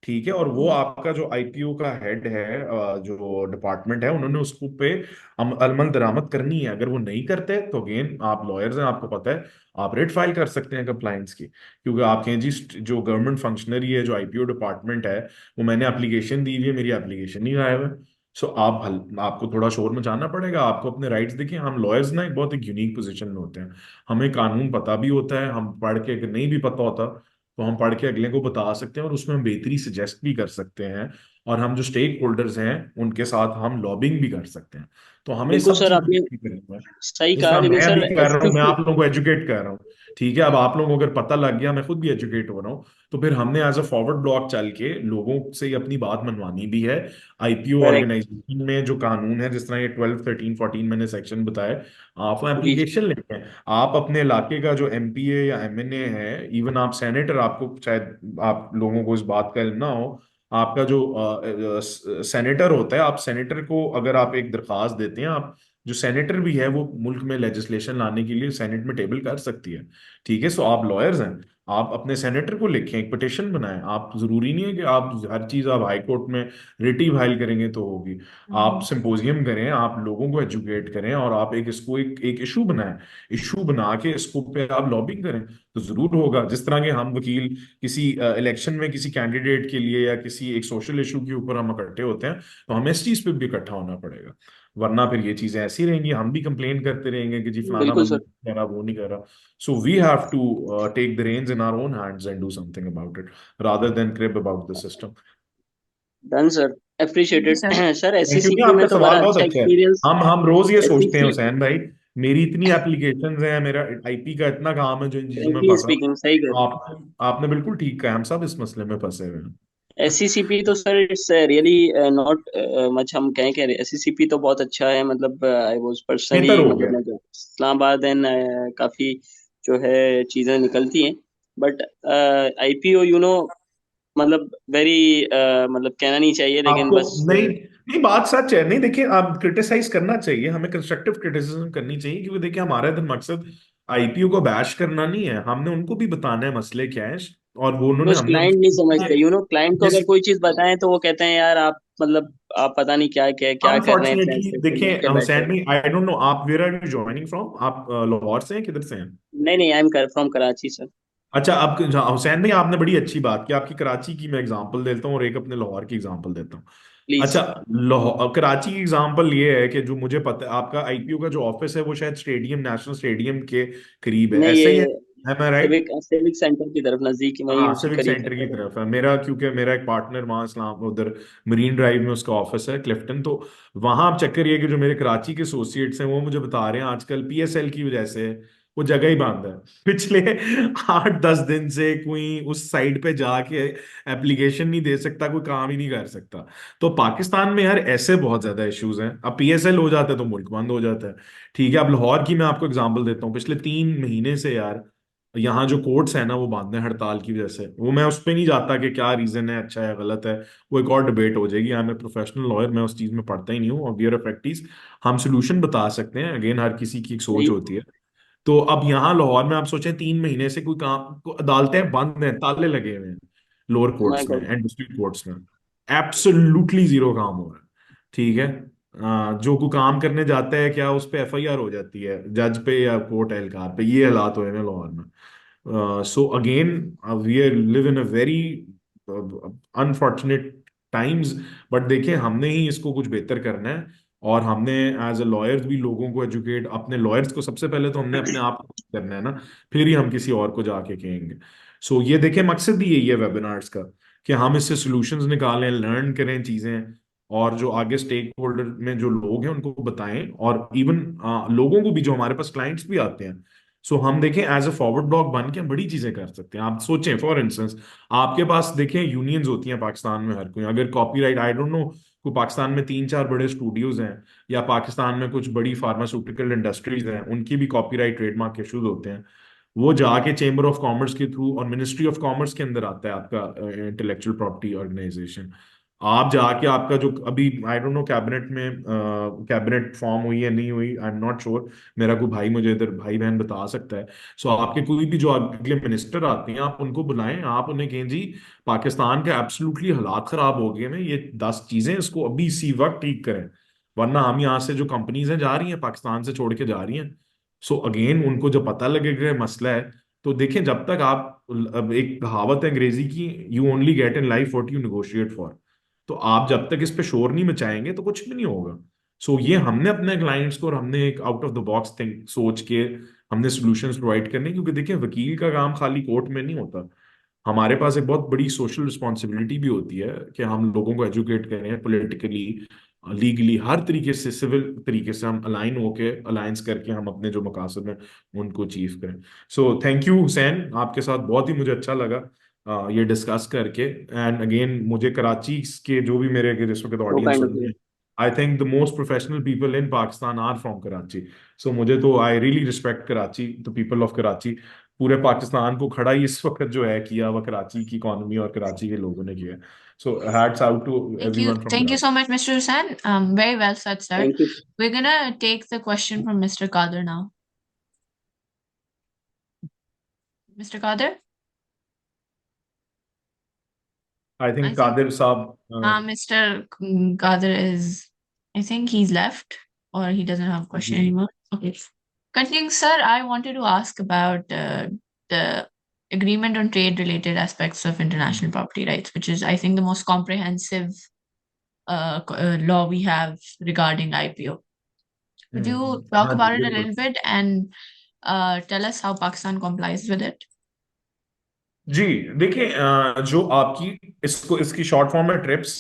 ठीक है। और वो आपका जो आईपीओ का हेड है, जो डिपार्टमेंट है, उन्होंने उसको पे अमल दरामद करनी है। अगर वो नहीं करते तो अगेन आप लॉयर्स हैं, आपको पता है, आप रेट फाइल कर सकते हैं कंप्लाइंस की, क्योंकि आप कहें जी जो गवर्नमेंट फंक्शनरी है, जो आईपीओ डिपार्टमेंट है, वो मैंने एप्लीकेशन दी हुई है, मेरी एप्लीकेशन नहीं गायब है। सो आपको थोड़ा शोर मचाना पड़ेगा, आपको अपने राइट्स देखिए। हम लॉयर्स ना एक बहुत एक यूनिक पोजीशन में होते हैं, हमें कानून पता भी होता है, हम पढ़ के, अगर नहीं भी पता होता तो हम पढ़ के अगले को बता सकते हैं, और उसमें हम बेहतरी सजेस्ट भी कर सकते हैं, और हम जो स्टेक होल्डर्स हैं उनके साथ हम लॉबिंग भी कर सकते हैं। तो हमें बिल्कुल सब सर, चीजें आपने भी करनी है। सही इस कहा, तरह लेकिन मैं सर भी कर रहा हूँ, मैं एससीसी। आप लोगों को एजुकेट कर रहा हूँ, ठीक है। अब आप लोगों को अगर पता लग गया, मैं खुद भी एजुकेट हो रहा हूँ, तो फिर हमने एज अ फॉरवर्ड ब्लॉक चल के लोगों से अपनी बात मनवानी भी है। IPO correct. ऑर्गेनाइजेशन में जो कानून है, जिस तरह ये 12, 13, 14 मैंने सेक्शन बताए, आप वो जी जी। एप्लीकेशन लेते हैं, आप अपने इलाके का जो एमपीए या एमएनए है, इवन आप सेनेटर, आपको शायद आप लोगों को इस बात का इल्म ना हो, आपका जो सेनेटर होता है, आप सेनेटर को अगर आप एक दरख्वास्त देते हैं, आप जो सेनेटर भी है, वो मुल्क में लेजिस्लेशन लाने के लिए सेनेट में टेबल कर सकती है, ठीक है। सो आप लॉयर्स हैं, आप अपने सेनेटर को लिखें, एक पिटिशन बनाएं। आप जरूरी नहीं है कि आप हर चीज आप हाई कोर्ट में रिटी फाइल करेंगे तो होगी। आप सिंपोजियम करें, आप लोगों को एजुकेट करें, और आप इसको एक इशू बनाएं। इशू बना के इसको पे आप लॉबिंग करें, तो जरूर होगा। जिस तरह के हम वकील किसी इलेक्शन में किसी कैंडिडेट के लिए या किसी एक सोशल इशू के ऊपर हम इकट्ठे होते हैं, तो हमें इस चीज पे भी इकट्ठा होना पड़ेगा, वरना फिर ये चीजें ऐसी रहेंगी, हम भी कंप्लेन करते रहेंगे कि जी फलाना बिल्कुल बंदा सर। नहीं कह रहा, वो नहीं कर रहा। So we have to take the reins in our own hands and do something about it, rather than crib about the system. Done sir, thank you appreciated. Sir. Sir thank you. नहीं, SCCP में आपका तो सवाल बड़ा बहुत अच्छा अच्छा है। एक्सपीरियंस। हम रोज ये सोचते हैं एससीसी। हुसैन भाई, मेरी इतनी एप्लीकेशंस हैं, मेरा आईपी का इतना काम है जो इन चीजों में फ्रेंकली फंसा। स्पीकिंग, सही कर। आप आपने बिल्कुल ठीक कहा, हम सब इस मसले में फंसे हुए हैं। एससीसीपी तो sir it's really not much, हम कहें कि एससीसीपी तो बहुत अच्छा है, मतलब आई वाज पर्सनली, बेहतर हो मतलब गया। मैं जो इस्लामाबाद एंड काफी जो है चीजें निकलती हैं, बट आईपीओ मतलब वेरी, मतलब कहना नहीं चाहिए लेकिन आपको बस नहीं, नहीं बात सच है, नहीं देखिए, आप क्रिटिसाइज करना चाहिए, हमें कंस्ट्रक्टिव क्रिटिसिज्म करनी चाहिए, क्योंकि देखिए हमारा इधर मकसद आईपीओ को बैश करना नहीं है, हमने उनको भी बताना है मसले क्या है, और वो उन्होंने बस हमने क्लाइंट नहीं समझते, उनसे क्लाइंट को जिस अगर कोई चीज बताएं तो वो कहते हैं यार आप मतलब आप पता नहीं क्या क्या क्या कर रहे हैं, इतने अनफॉर्चुनेटली ऐसे ऐसे देखिए लेके बैठे हुसैन हैं। भाई, आई डोंट नो आप where are you joining from, आप लाहौर से हैं, किधर से हैं? नहीं नहीं, I am from Karachi sir. अच्छा, आप हुसैन भाई, आपने बड़ी अच्छी बात की, आपकी कराची की मैं एग्जांपल देता हूँ और एक अपने लाहौर की एग्जांपल देता हूँ। प्लीज। अच्छा, लाहौर कराची की एग्जांपल ये है कि जो मुझे पता है आपका आईपीओ का जो ऑफिस है वो शायद स्टेडियम, नेशनल स्टेडियम के करीब है, नहीं, ऐसा ही है? ये Am I right? Civic civic centre की तरफ नजदीक, वहीं हाँ, उसके सिविक करीब है। सेंटर की तरफ है मेरा, क्योंकि मेरा एक पार्टनर वहाँ इस्लाम उधर मरीन ड्राइव में उसका ऑफिस है, क्लिफ्टन। तो वहाँ आप चक्कर ये कि जो मेरे कराची के एसोसिएट्स हैं वो मुझे बता रहे हैं आजकल पीएसएल की वजह से वो जगह ही बंद है। पिछले 8-10 दिन से कोई उस साइट पे जाके एप्लीकेशन नहीं दे सकता, कोई काम ही नहीं कर सकता। तो पाकिस्तान में यार ऐसे बहुत ज्यादा इश्यूज हैं। अब पीएसएल हो जाता है तो मुल्क बंद हो जाता है। ठीक है, अब लाहौर की मैं आपको एग्जांपल देता हूँ। पिछले 3 महीने से यार यहाँ जो कोर्ट्स है ना वो बंद है हड़ताल की वजह से। वो मैं उस पर नहीं जाता कि क्या रीजन है, अच्छा है गलत है, वो एक और डिबेट हो जाएगी। मैं प्रोफेशनल लॉयर, मैं उस चीज में पढ़ता ही नहीं हूँ। और बियर प्रैक्टिस हम सोल्यूशन बता सकते हैं, अगेन हर किसी की एक सोच नहीं, होती है। तो अब यहाँ लाहौर में आप सोचें 3 महीने से कोई काम अदालतें बंद हैं, ताले लगे हुए हैं लोअर मैं कोर्ट्स में एंड डिस्ट्रिक्ट कोर्ट्स में। एब्सोल्युटली जीरो काम हो रहा है। ठीक है, जो कोई काम करने जाता है क्या उस पे एफआईआर हो जाती है जज पे या कोर्ट एहलकार पे। ये हालात हुए हैं लाहौर में। So again, we live in a very unfortunate times। But देखिए हमने ही इसको कुछ बेहतर करना है। और हमने एज ए लॉयर्स भी लोगों को एजुकेट, अपने लॉयर्स को सबसे पहले तो हमने अपने आप को करना है ना, फिर ही हम किसी और को जाके कहेंगे। सो ये देखिए मकसद ही यही है वेबिनार्स का, कि हम इससे सॉल्यूशंस निकालें, लर्न करें चीजें, और जो आगे स्टेक होल्डर में जो लोग हैं उनको बताएं। और इवन लोगों को भी, जो हमारे पास क्लाइंट्स भी आते हैं, सो हम देखें एज अ फॉरवर्ड ब्लॉक बन के हम बड़ी चीजें कर सकते हैं। आप सोचें फॉर इंस्टेंस, आपके पास देखें यूनियंस होती हैं पाकिस्तान में हर कोई, अगर कॉपीराइट आई डोंट नो, कोई पाकिस्तान में 3-4 बड़े स्टूडियोज हैं, या पाकिस्तान में कुछ बड़ी फार्मास्यूटिकल इंडस्ट्रीज हैं, उनकी भी कॉपीराइट ट्रेडमार्क इश्यूज होते हैं। वो जाके चेंबर ऑफ कॉमर्स के थ्रू, और मिनिस्ट्री ऑफ कॉमर्स के अंदर आता है आपका इंटेलेक्चुअल प्रॉपर्टी ऑर्गेनाइजेशन। आप जाके आपका जो अभी आई डोंट नो कैबिनेट में कैबिनेट फॉर्म हुई है नहीं हुई, आई एम नॉट श्योर, मेरा कोई भाई मुझे इधर भाई बहन बता सकता है। सो आपके कोई भी जो अगले मिनिस्टर आते हैं आप उनको बुलाएं, आप उन्हें कहें जी पाकिस्तान के एब्सोल्युटली हालात खराब हो गए हैं, ये 10 चीजें इसको अभी इसी वक्त ठीक करें, वरना हम यहाँ से जो कंपनीज हैं जा रही हैं पाकिस्तान से छोड़ के जा रही हैं। सो अगेन उनको जब पता लगेगा ये मसला है, तो देखें जब तक आप, अब एक कहावत है अंग्रेजी की, you only get in life what you negotiate for. तो आप जब तक इस पे शोर नहीं मचाएंगे तो कुछ भी नहीं होगा। सो ये हमने अपने क्लाइंट्स को, और हमने एक out of the box think सोच के हमने सॉल्यूशंस प्रोवाइड करने, क्योंकि देखिए वकील का काम खाली कोर्ट में नहीं होता। हमारे पास एक बहुत बड़ी सोशल रिस्पॉन्सिबिलिटी भी होती है कि हम लोगों को एजुकेट करें पॉलिटिकली, लीगली, हर तरीके से, सिविल तरीके से हम अलाइन होके, अलायंस करके हम अपने जो मकासद हैं उनको अचीव करें। सो थैंक यू हुसैन, आपके साथ बहुत ही मुझे अच्छा लगा ये डिस्कस करके। एंड अगेन मुझे कराची के जो भी मेरे इस वक्त वो ऑडियंस काइंड सुन ऑफ रहे हैं, I think the most professional people in Pakistan are from Karachi. So मुझे तो I really respect Karachi, the people of Karachi. पूरे पाकिस्तान को खड़ा ही इस वक्त जो है किया हुआ कराची की इकोनॉमी और कराची के लोगों ने किया। So hats out to everyone from Thank you Karachi. so much, Mr. Hussain. Very well said, sir. Thank you. We're gonna take the question from Mr. Kader now. Mr. Kader? I I think think Kadir साहब, Mr. Kader is, I think he's left or he doesn't have a question ji anymore. Okay. Continuing, sir, I wanted to ask about the agreement on trade related aspects of international property rights, which is, I think, the most comprehensive law we have regarding IPO. Could you talk हाँ जी about it a बिल्कुल। little bit and tell us how Pakistan complies with it? जी देखिए, जो आपकी इसको इसकी short form है TRIPS,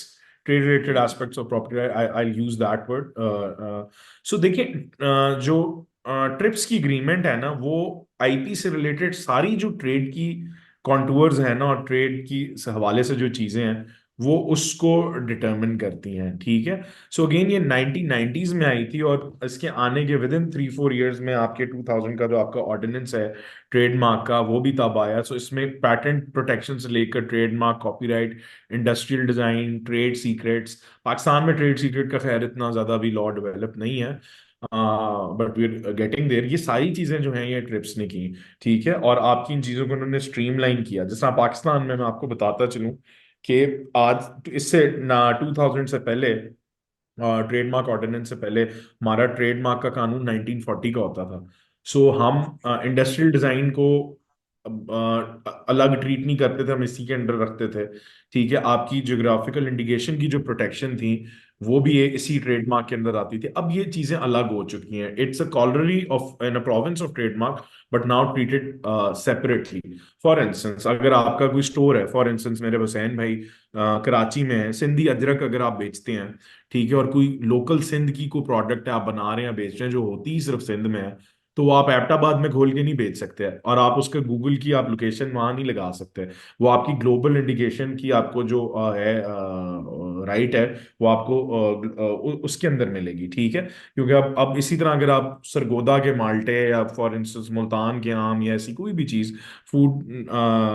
trade related aspects of property, I I use that word. So देखिए, जो ट्रिप्स की एग्रीमेंट है ना, वो आईपी से रिलेटेड सारी जो ट्रेड की कॉन्टूर्स है ना, और ट्रेड की हवाले से जो चीजें हैं वो उसको डिटरमिन करती हैं। ठीक है, सो अगेन ये 1990s में आई थी, और इसके आने के विद इन 3-4 ईयर्स में आपके 2000 का जो आपका ऑर्डिनेंस है ट्रेडमार्क का, वो भी तब आया। सो इसमें पैटेंट प्रोटेक्शन से लेकर trademark, copyright, industrial design, trade secrets, Pakistan में ट्रेड सीक्रेट का खैर इतना ज्यादा भी लॉ डेवलप नहीं है, but we are getting there. ये सारी चीजें जो हैं ये ट्रिप्स ने की। ठीक है, और आपकी इन चीजों को उन्होंने स्ट्रीमलाइन किया। जिस तरह पाकिस्तान में मैं आपको बताता चलूं कि आज इससे ना 2000 से पहले, ट्रेडमार्क ऑर्डिनेंस से पहले, हमारा ट्रेडमार्क का कानून 1940 का होता था। सो हम इंडस्ट्रियल डिजाइन को अलग ट्रीट नहीं करते थे, हम इसी के अंडर रखते थे। ठीक है, आपकी ज्योग्राफिकल इंडिकेशन की जो प्रोटेक्शन थी वो भी इसी ट्रेडमार्क के अंदर आती थी। अब ये चीजें अलग हो चुकी हैं। It's a corollary of in a province of trademark, but now treated separately. For instance, अगर आपका कोई स्टोर है, फॉर इंस्टेंस मेरे हुसैन भाई कराची में है, सिंधी अदरक अगर आप बेचते हैं, ठीक है, और कोई लोकल सिंध की कोई प्रोडक्ट है आप बना रहे हैं, बेच रहे हैं, जो होती ही सिर्फ सिंध में है, तो वो आप एबटाबाद में खोल के नहीं बेच सकते हैं, और आप उसके गूगल की आप लोकेशन वहां नहीं लगा सकते। वो आपकी ग्लोबल इंडिकेशन की आपको जो है राइट है, वो आपको उसके अंदर मिलेगी। ठीक है, क्योंकि अब इसी तरह अगर आप सरगोदा के माल्टे या फॉर इंस्टेंस मुल्तान के आम या ऐसी कोई भी चीज, फूड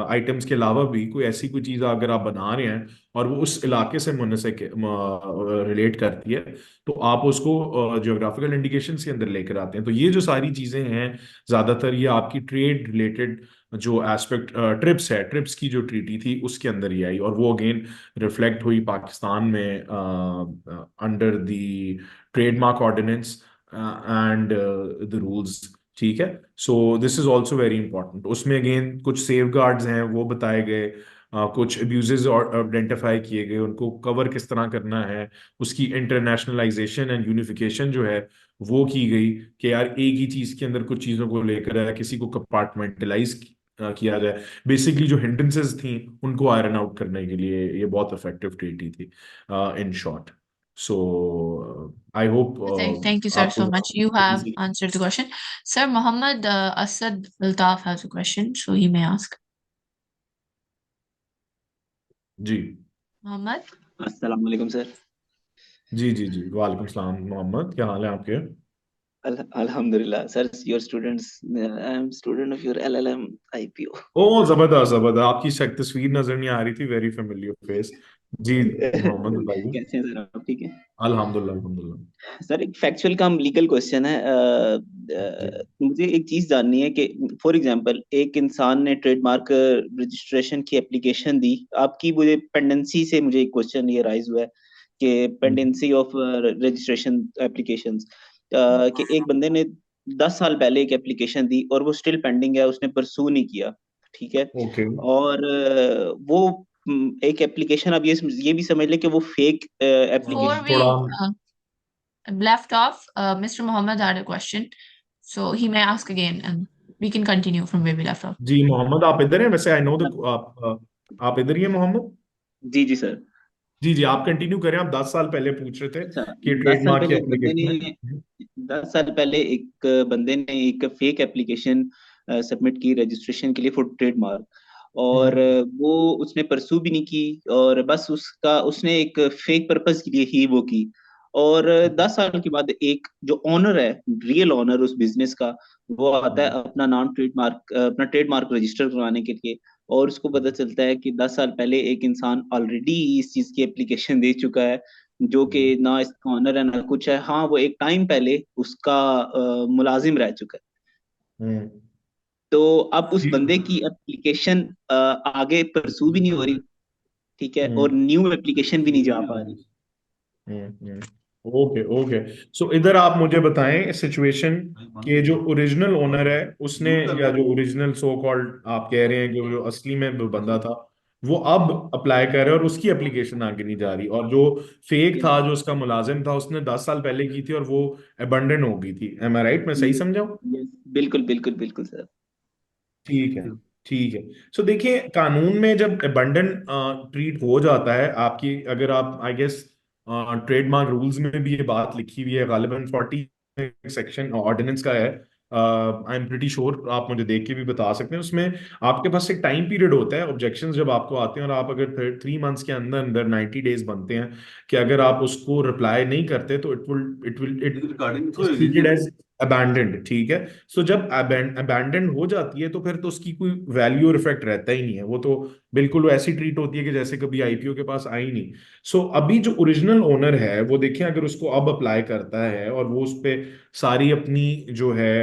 आइटम्स के अलावा भी कोई ऐसी कोई चीज अगर आप बना रहे हैं और वो उस इलाके से मुनसे रिलेट करती है, तो आप उसको जियोग्राफिकल इंडिकेशन के अंदर लेकर आते हैं। तो ये जो सारी चीजें हैं, ज्यादातर ये आपकी ट्रेड रिलेटेड जो एस्पेक्ट, ट्रिप्स है, ट्रिप्स की जो ट्रीटी थी उसके अंदर ही आई, और वो अगेन रिफ्लेक्ट हुई पाकिस्तान में under the trademark ordinance and the rules. ठीक है, so this is also very important. उसमें अगेन कुछ सेफ गार्ड्स हैं वो बताए गए, कुछ अब्यूजेज आइडेंटिफाई किए गए, उनको कवर किस तरह करना है, उसकी इंटरनेशनलाइजेशन एंड यूनिफिकेशन जो है वो की गई, कि यार एक ही चीज के अंदर कुछ चीजों को लेकर है, किसी को कंपार्टमेंटलाइज किया जाए। बेसिकली जो हिंड्रेंसेस थी उनको आयरन आउट करने के लिए ये बहुत इफेक्टिव ट्रीटी थी, in short. So I hope Thank you, sir, so आपको much. You have answered the question. Sir, Mohammed Asad Altaf has a question, so he may ask. जी Mohammed? अस्सलाम वालेकुम सर। जी जी जी, वालेकुम सलाम मोहम्मद, क्या हाल है आपके? अल्हम्दुलिल्लाह sir, your students, I am student of your LLM IPO. ओ जबरदस्त जबरदस्त, आपकी तस्वीर नजर नहीं आ रही थी, वेरी फेमिलियर फेस। जी मोहम्मद बताइए। कैसे हैं सर आप, ठीक है? अल्हम्दुलिल्लाह अल्हम्दुलिल्लाह। सर एक फैक्चुअल कम लीगल क्वेश्चन है। जी मुझे एक चीज जाननी है कि फॉर एग्जांपल एक इंसान ने ट्रेडमार्क रजिस्ट्रेशन की एप्लीकेशन दी, आपकी मुझे पेंडेंसी से मुझे एक क्वेश्चन ये राइज हुआ है कि पेंडेंसी ऑफ रजिस्ट्रेशन एप्लीकेशंस, कि एक बंदे ने 10 साल पहले एक एप्लीकेशन दी और वो स्टिल पेंडिंग है, उसने परसू नहीं किया, ठीक है? ओके। और वो एक एप्लीकेशन, अब ये भी समझ ले कि वो फेक Before एप्लीकेशन। थोड़ा we left off, Mr. Mohammed had a question, so he may ask again, and we can continue from where we left off. जी मोहम्मद, आप इधर हैं वैसे, आई नो द आप इधर ही हैं मोहम्मद? जी जी सर। जी जी, आप कंटिन्यू करें। आप 10 साल पहले पूछ रहे थे अच्छा, कि 10 साल ट्रेडमार्क की पहले एक बंदे एप्लीकेशन ने है। 10 साल पहले एक बंदे ने एक फेक एप्लीकेशन सबमिट की रजिस्ट्रेशन के लिए फॉर ट्रेडमार्क, और हम्म वो उसने परसू भी नहीं की, और बस उसने एक फेक पर्पस के लिए ही वो की। और 10 साल के बाद एक जो ऑनर है, रियल ऑनर उस बिजनेस का, वो आता है हम्म अपना ट्रेडमार्क रजिस्टर करवाने के लिए, और उसको पता चलता है कि 10 साल पहले एक इंसान ऑलरेडी इस चीज की एप्लीकेशन दे चुका है, जो कि ना इसका ऑनर है ना कुछ है। हाँ, वो एक टाइम पहले उसका मुलाजिम रह चुका है। हम्म तो अब उस बंदे की एप्लीकेशन आगे परसू भी नहीं हो रही, ठीक है, और हम्म न्यू एप्लीकेशन भी नहीं जा पा रही। हम्म। ओके ओके, सो इधर आप मुझे बताएं सिचुएशन कि जो ओरिजिनल ओनर है उसने, या जो ओरिजिनल सो कॉल्ड आप कह रहे हैं कि वो जो असली में वो बंदा था, वो अब अप्लाई कर रहा है और उसकी एप्लीकेशन आगे नहीं जा रही, और जो फेक था, जो उसका मुलाजिम था, उसने 10 साल पहले की थी और वो अबंडन हो गई थी। एम आई राइट? मैं सही समझा हूँ? यस, बिल्कुल बिल्कुल बिल्कुल सर। ठीक है ठीक है। सो देखिए, कानून में जब अबंडन ट्रीट हो जाता है आपकी, अगर आप आई गेस ट्रेडमार्क रूल्स में भी ये बात लिखी हुई है, गालिबन 40 सेक्शन ऑर्डिनेंस का है, आई एम प्रिटी श्योर, आप मुझे देख के भी बता सकते हैं। उसमें आपके पास एक टाइम पीरियड होता है ऑब्जेक्शंस जब आपको आते हैं, और आप अगर 3 मंथ्स के अंदर अंदर 90 डेज बनते हैं, कि अगर आप उसको रिप्लाई नहीं करते तो इट ट्रीटेड एज अबैंडेंड। ठीक है, सो जब अबैंडन हो जाती है तो फिर तो उसकी कोई वैल्यू और इफेक्ट रहता ही नहीं है, वो तो बिल्कुल वो ऐसी ट्रीट होती है कि जैसे कभी आईपीओ के पास आई नहीं। सो अभी जो ओरिजिनल ओनर है वो देखें, अगर उसको अब अप्लाई करता है और वो उस पे सारी अपनी जो है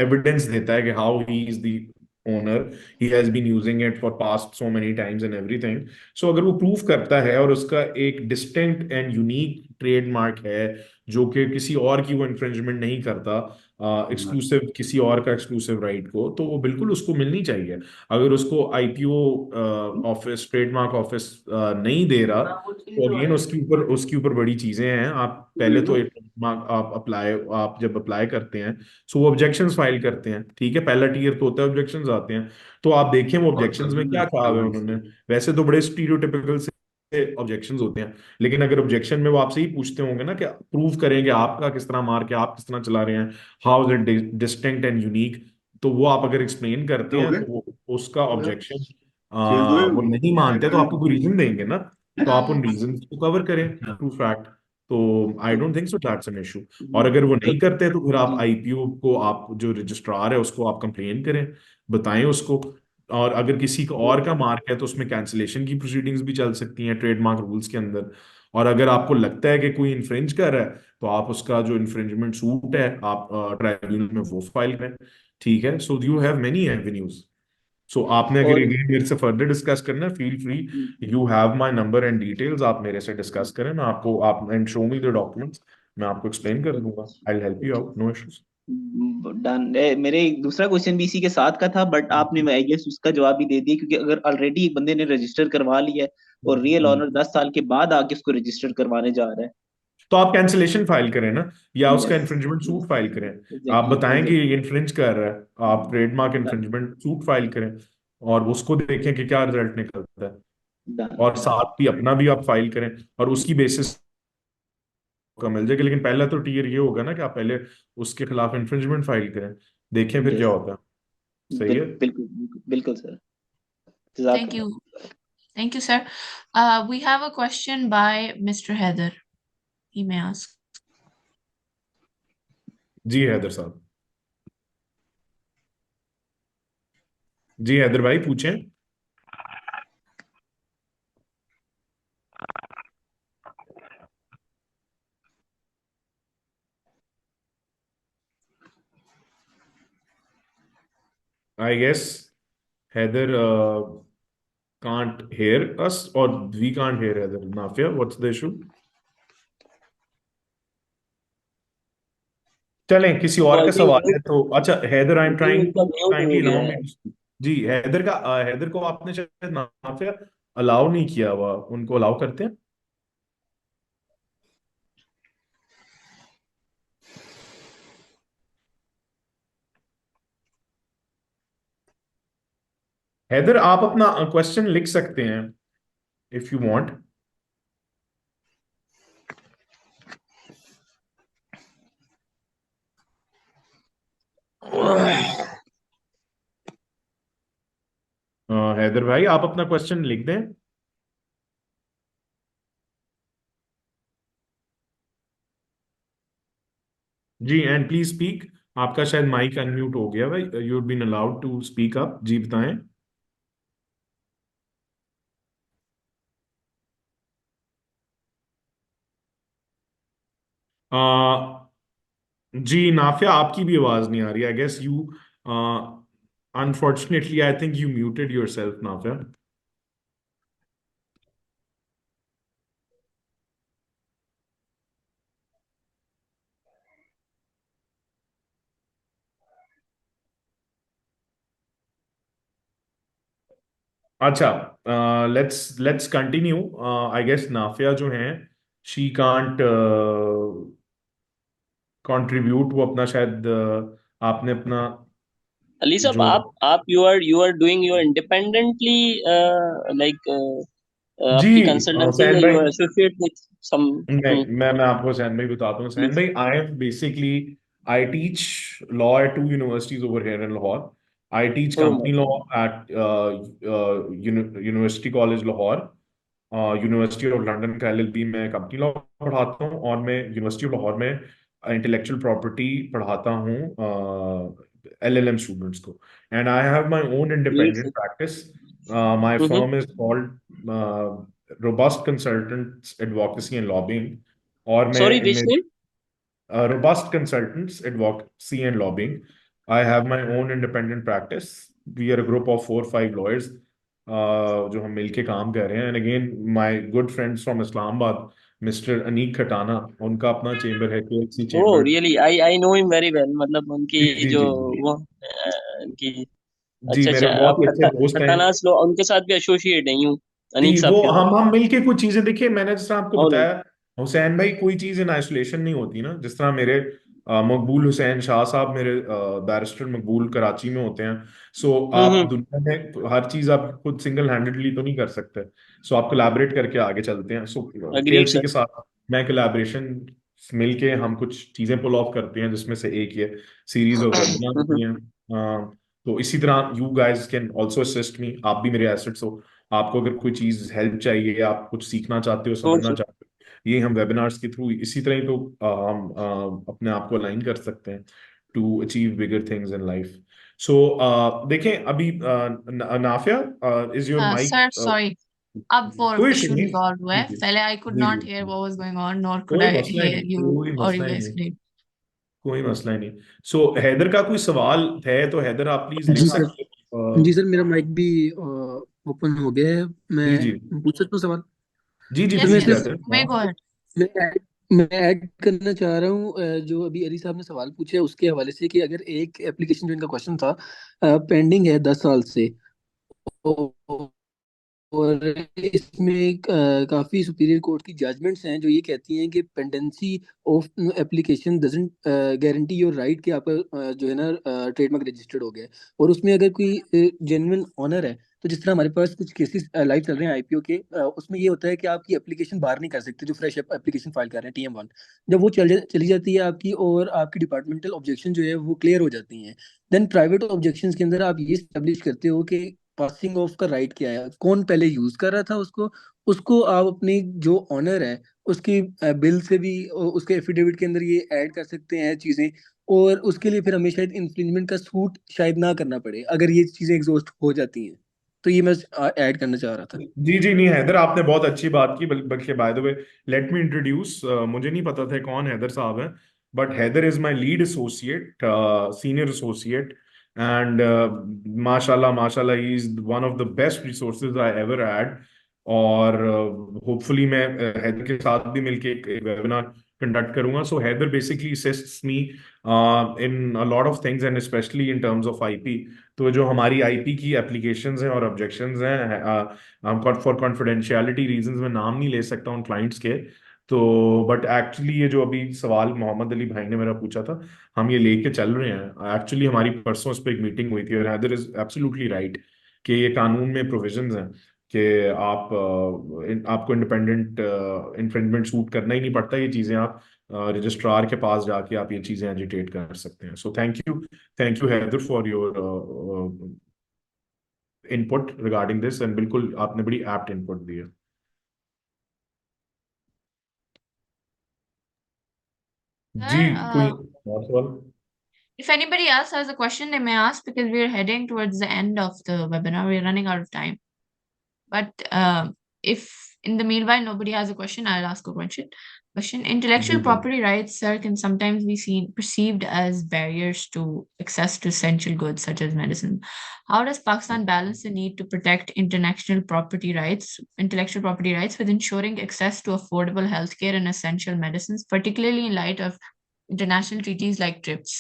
एविडेंस देता है कि how he is the owner, he has been using it for past so many times and everything. So अगर वो प्रूफ करता है और उसका एक डिस्टिंक्ट एंड यूनिक ट्रेडमार्क है जो कि किसी और की वो इन्फ्रिंजमेंट नहीं करता, एक्सक्लूसिव किसी और का एक्सक्लूसिव राइट को, तो वो बिल्कुल उसको मिलनी चाहिए। अगर उसको आईपीओ ऑफिस, ट्रेडमार्क ऑफिस नहीं दे रहा, तो अगेन उसके ऊपर बड़ी चीजें हैं। आप पहले तो आप जब अप्लाई करते हैं, सो वो ऑब्जेक्शंस फाइल करते हैं, ठीक है, पहला टीयर तो होता है, ऑब्जेक्शंस आते हैं। तो आप देखें वो ऑब्जेक्शंस में क्या कहा है उन्होंने। वैसे तो बड़े स्टीरियोटिपिकल से ऑब्जेक्शंस होते हैं, लेकिन अगर ऑब्जेक्शन में वो आपसे ही पूछते होंगे ना कि प्रूव करेंगे आपका किस तरह मार्क है, आप किस तरह चला रहे हैं, how is it distinct and unique, तो वो आप अगर एक्सप्लेन करते हैं तो वो उसका ऑब्जेक्शन वो नहीं मानते तो आपको कोई रीजन देंगे ना, तो आप उन रीजन को कवर करें टू फैक्ट। तो I don't think so that's an issue. और अगर वो नहीं करते तो फिर आप आईपीओ को, आप जो रजिस्ट्रार है उसको आप कंप्लेन करें, बताएं उसको। और अगर किसी का और का मार्क है तो उसमें कैंसिलेशन की प्रोसीडिंग्स भी चल सकती हैं ट्रेडमार्क रूल्स के अंदर। और अगर आपको लगता है कि कोई इन्फ्रिंज कर रहा है, तो आप उसका जो इन्फ्रिंजमेंट सूट है आप ट्राइब्यूनल में वो फाइल करें, ठीक है। So you have many avenues. So आपने अगर और ये मेरे से फर्दर डिस्कस करना है, feel free, you have my number and details, आप मेरे से डिस्कस करें, मैं आपको, आप and show me the documents, मैं आपको एक्सप्लेन कर दूंगा, I will help you out, no issues. Done. मेरे एक दूसरा क्वेश्चन भी इसी के साथ का था, बट आपने आई गेस उसका जवाब भी दे दिया, क्योंकि अगर ऑलरेडी एक बंदे ने रजिस्टर करवा लिया है और रियल ऑनर 10 साल के बाद आके उसको रजिस्टर करवाने जा रहा है। तो आप कैंसिलेशन फाइल करें ना, या उसका यस, इन्फ्रिंजमेंट सूट फाइल करें। आप एग्जैक्टली बताएं कि एग्जैक्टली। ये इन्फ्रिंज कर रहा है, आप ट्रेडमार्क इन्फ्रिंजमेंट सूट फाइल करें, और उसको देखें कि क्या रिजल्ट निकलता है। डन और डन। साथ ही अपना भी आप फाइल करें, और उसकी बेसिस का मिल जाएगा। लेकिन पहला तो टीयर ये होगा ना कि आप पहले उसके खिलाफ इन्फ्रिंजमेंट फाइल करें, देखें फिर क्या यस, होता है। सही है। बिल्कुल बिल्कुल बिल्कुल सर। Thank जज़ाकल्लाह। you. Thank you, sir. We have a question by Mr. Heather. He may ask. जी हैदर साहब, जी हैदर भाई पूछें। I guess Haider can't hear us, or we can't hear Heather. Nafia, what's the issue? चलें, किसी तो और आई का थिंक सवाल है तो। अच्छा हैदर, आई एम जी ट्राइंग उनका टू म्यूट हो काइंडली अलाउ गया मी है। टू। जी हैदर का, हैदर को आपने शायद नाफिया अलाउ नहीं किया हुआ, उनको अलाउ करते हैं। हैदर आप अपना क्वेश्चन लिख सकते हैं इफ यू वांट। हैदर भाई आप अपना क्वेश्चन लिख दें। जी एंड प्लीज स्पीक। आपका शायद माइक अनम्यूट हो गया भाई, you been allowed to speak up, जी बताएं। जी नाफिया आपकी भी आवाज नहीं आ रही, I guess you, unfortunately I think you muted yourself Nafia. अच्छा, let's let's continue. I guess Nafia जो हैं, शी कांट कंट्रीब्यूट, वो अपना शायद आपने अपना अली साहब, जो। आप you are doing your independently, like जी आपकी कंसल्टेंसी, सैन या भाई, you are associate with some. नहीं मैं आपको सैन भाई बताता हूँ। सैन प्लीज। भाई, I am basically, I teach law at two universities over here in Lahore. I teach oh company law my at university college Lahore. University of London का एलएलबी में company law पढ़ाता हूँ, और मैं यूनिवर्सिटी ऑफ लाहौर में इंटेलेक्चुअल प्रॉपर्टी पढ़ाता हूँ LLM students को। And I have my own independent God. Practice. My firm is called robust consultants advocacy and lobbying, और सॉरी, मैं which name? robust consultants advocacy and lobbying. I have my own independent practice. We are a group of 4 5 lawyers, जो हम मिलके काम कर रहे हैं। And again my good friends from Islamabad, mister Aneeq Khatana, उनका अपना चेम्बर है, KLC ओ chamber. Really, I know him very well, मतलब उनकी जी जी जो जी जी वो उनकी, जी, अच्छा मेरे अच्छा, बहुत आप ही अच्छे दोस्त हैं। खतरनाक लोग उनके साथ भी एसोसिएट है यूं, जी, अनीक साहब वो के साथ। हम मिलके कुछ चीजें, देखिए मैंने जिस तरह आपको ओ नो। बताया, हुसैन भाई, कोई चीज इन आइसोलेशन नहीं होती ना। जिस तरह मेरे मकबूल हुसैन शाह साहब, मेरे बैरिस्टर मकबूल कराची में होते हैं। सो आप हम्म। दुनिया में हर चीज आप खुद सिंगल हैंडेडली तो नहीं कर सकते। सो आप कोलैबोरेट करके आगे चलते हैं। सो अग्रीड KLC सर। के साथ मैं कोलैबोरेशन मिलके हम कुछ चीजें पुल ऑफ करते हैं, जिसमें से एक ये सीरीज ऑफ वेबिनार भी हैं। तो इसी तरह you guys can also assist मी, आप भी मेरे एसेट्स हो। आपको अगर कोई चीज हेल्प चाहिए, आप कुछ सीखना चाहते हो, कौन समझना सी? चाहते हो, ये हम वेबिनार्स के थ्रू इसी तरह ही तो हम अपने आप को अलाइन कर सकते हैं to achieve bigger things in life. So देखें अभी Nafia, is your mic? Sir sorry, अब वो कोई इशू इशू नहीं। रिजॉल्व हुआ जी है। जी पहले आई कुड जी नॉट जी हियर जी। What was going on nor could कोई आई मसला ही हियर नहीं, यू कोई और मसला यू ही गाइस नहीं, कुड। कोई मसला ही नहीं। सो हैदर का कोई सवाल है तो हैदर आप प्लीज लिख जी सर। सकते जी सर, मेरा माइक भी ओपन हो गया है। जी जी मैं पूछ सकता हूँ सवाल? जी जी, तो यस मैं प्लीज सर, यस, हैदर, मे हाँ। Go ahead. मैं ऐड मैं ऐड करना चाह रहा हूँ जो अभी अली साहब ने सवाल पूछे है उसके हवाले से, कि अगर एक एप्लीकेशन, जो इनका क्वेश्चन था, पेंडिंग है 10 साल से, और इसमें काफी सुपीरियर कोर्ट की जजमेंट्स हैं जो ये कहती हैं कि pendency of application doesn't guarantee your right, कि आपका जो है ना ट्रेडमार्क रजिस्टर्ड हो गया है। और उसमें अगर कोई जेन्युइन ऑनर है, तो जिस तरह हमारे पास कुछ केसेस लाइव चल रहे हैं आईपीओ के, उसमें ये होता है कि आपकी एप्लीकेशन बाहर नहीं कर सकते, जो फ्रेश एप्लीकेशन फाइल कर रहे हैं TM1, जब वो चली जाती है आपकी, और आपकी डिपार्टमेंटल ऑब्जेक्शन जो है वो क्लियर हो जाती हैं, देन प्राइवेट ऑब्जेक्शंस के अंदर आप ये स्टेब्लिश करते हो कि पासिंग ऑफ का राइट क्या है, कौन पहले यूज कर रहा था उसको। उसको आप अपनी जो ऑनर है उसकी बिल से भी, उसके एफिडेविट के अंदर ये ऐड कर सकते हैं चीजें। और उसके लिए फिर हमें शायद इन्फ्रिंजमेंट का सूट शायद ना करना पड़े, अगर ये चीजें एग्जॉस्ट हो जाती हैं। तो ये मैं ऐड करना चाह रहा था। जी जी, नहीं हैदर, आपने बहुत अच्छी बात की। बल्कि by the way, let me introduce, मुझे नहीं पता था कौन हैदर साहब है, but Haider is my lead associate, senior associate, and माशाल्लाह माशाल्लाह, he is one of the best resources I ever had. और होपफुली मैं हैदर के साथ भी मिलके एक वेबिनार कंडक्ट करूंगा। So Haider basically assists me in a lot of things, and specially in terms of IP. तो जो हमारी आईपी की एप्लीकेशंस हैं और ऑब्जेक्शंस हैं, फॉर कॉन्फिडेंशियलिटी रीजंस मैं नाम नहीं ले सकता उन क्लाइंट्स के। तो बट एक्चुअली ये जो अभी सवाल मोहम्मद अली भाई ने मेरा पूछा था, हम ये लेके चल रहे हैं। एक्चुअली हमारी परसों इस पे एक मीटिंग हुई थी, और हैदर इज एब्सोल्युटली राइट कि ये कानून में प्रोविजंस हैं कि आपको इंडिपेंडेंट इन्फ्रिंजमेंट सूट करना ही नहीं पड़ता। ये चीज़ें आप रजिस्ट्रार के पास जाके आप ये चीज़ें एजिटेट कर सकते हैं। So thank you Haider for your input regarding this, and बिल्कुल आपने बड़ी एप्ट इनपुट दी है। जी, कोई सर, और सवाल? if anybody else has a question, they may ask because we're heading towards the end of the webinar. We're running out of time. But if in the meanwhile nobody has a question, I'll ask a question. जी Intellectual जी, property rights, sir, can sometimes be seen perceived as barriers to access to essential goods such as medicine. How does Pakistan balance the need to protect intellectual property rights, with ensuring access to affordable healthcare and essential medicines, particularly in light of international treaties like TRIPS?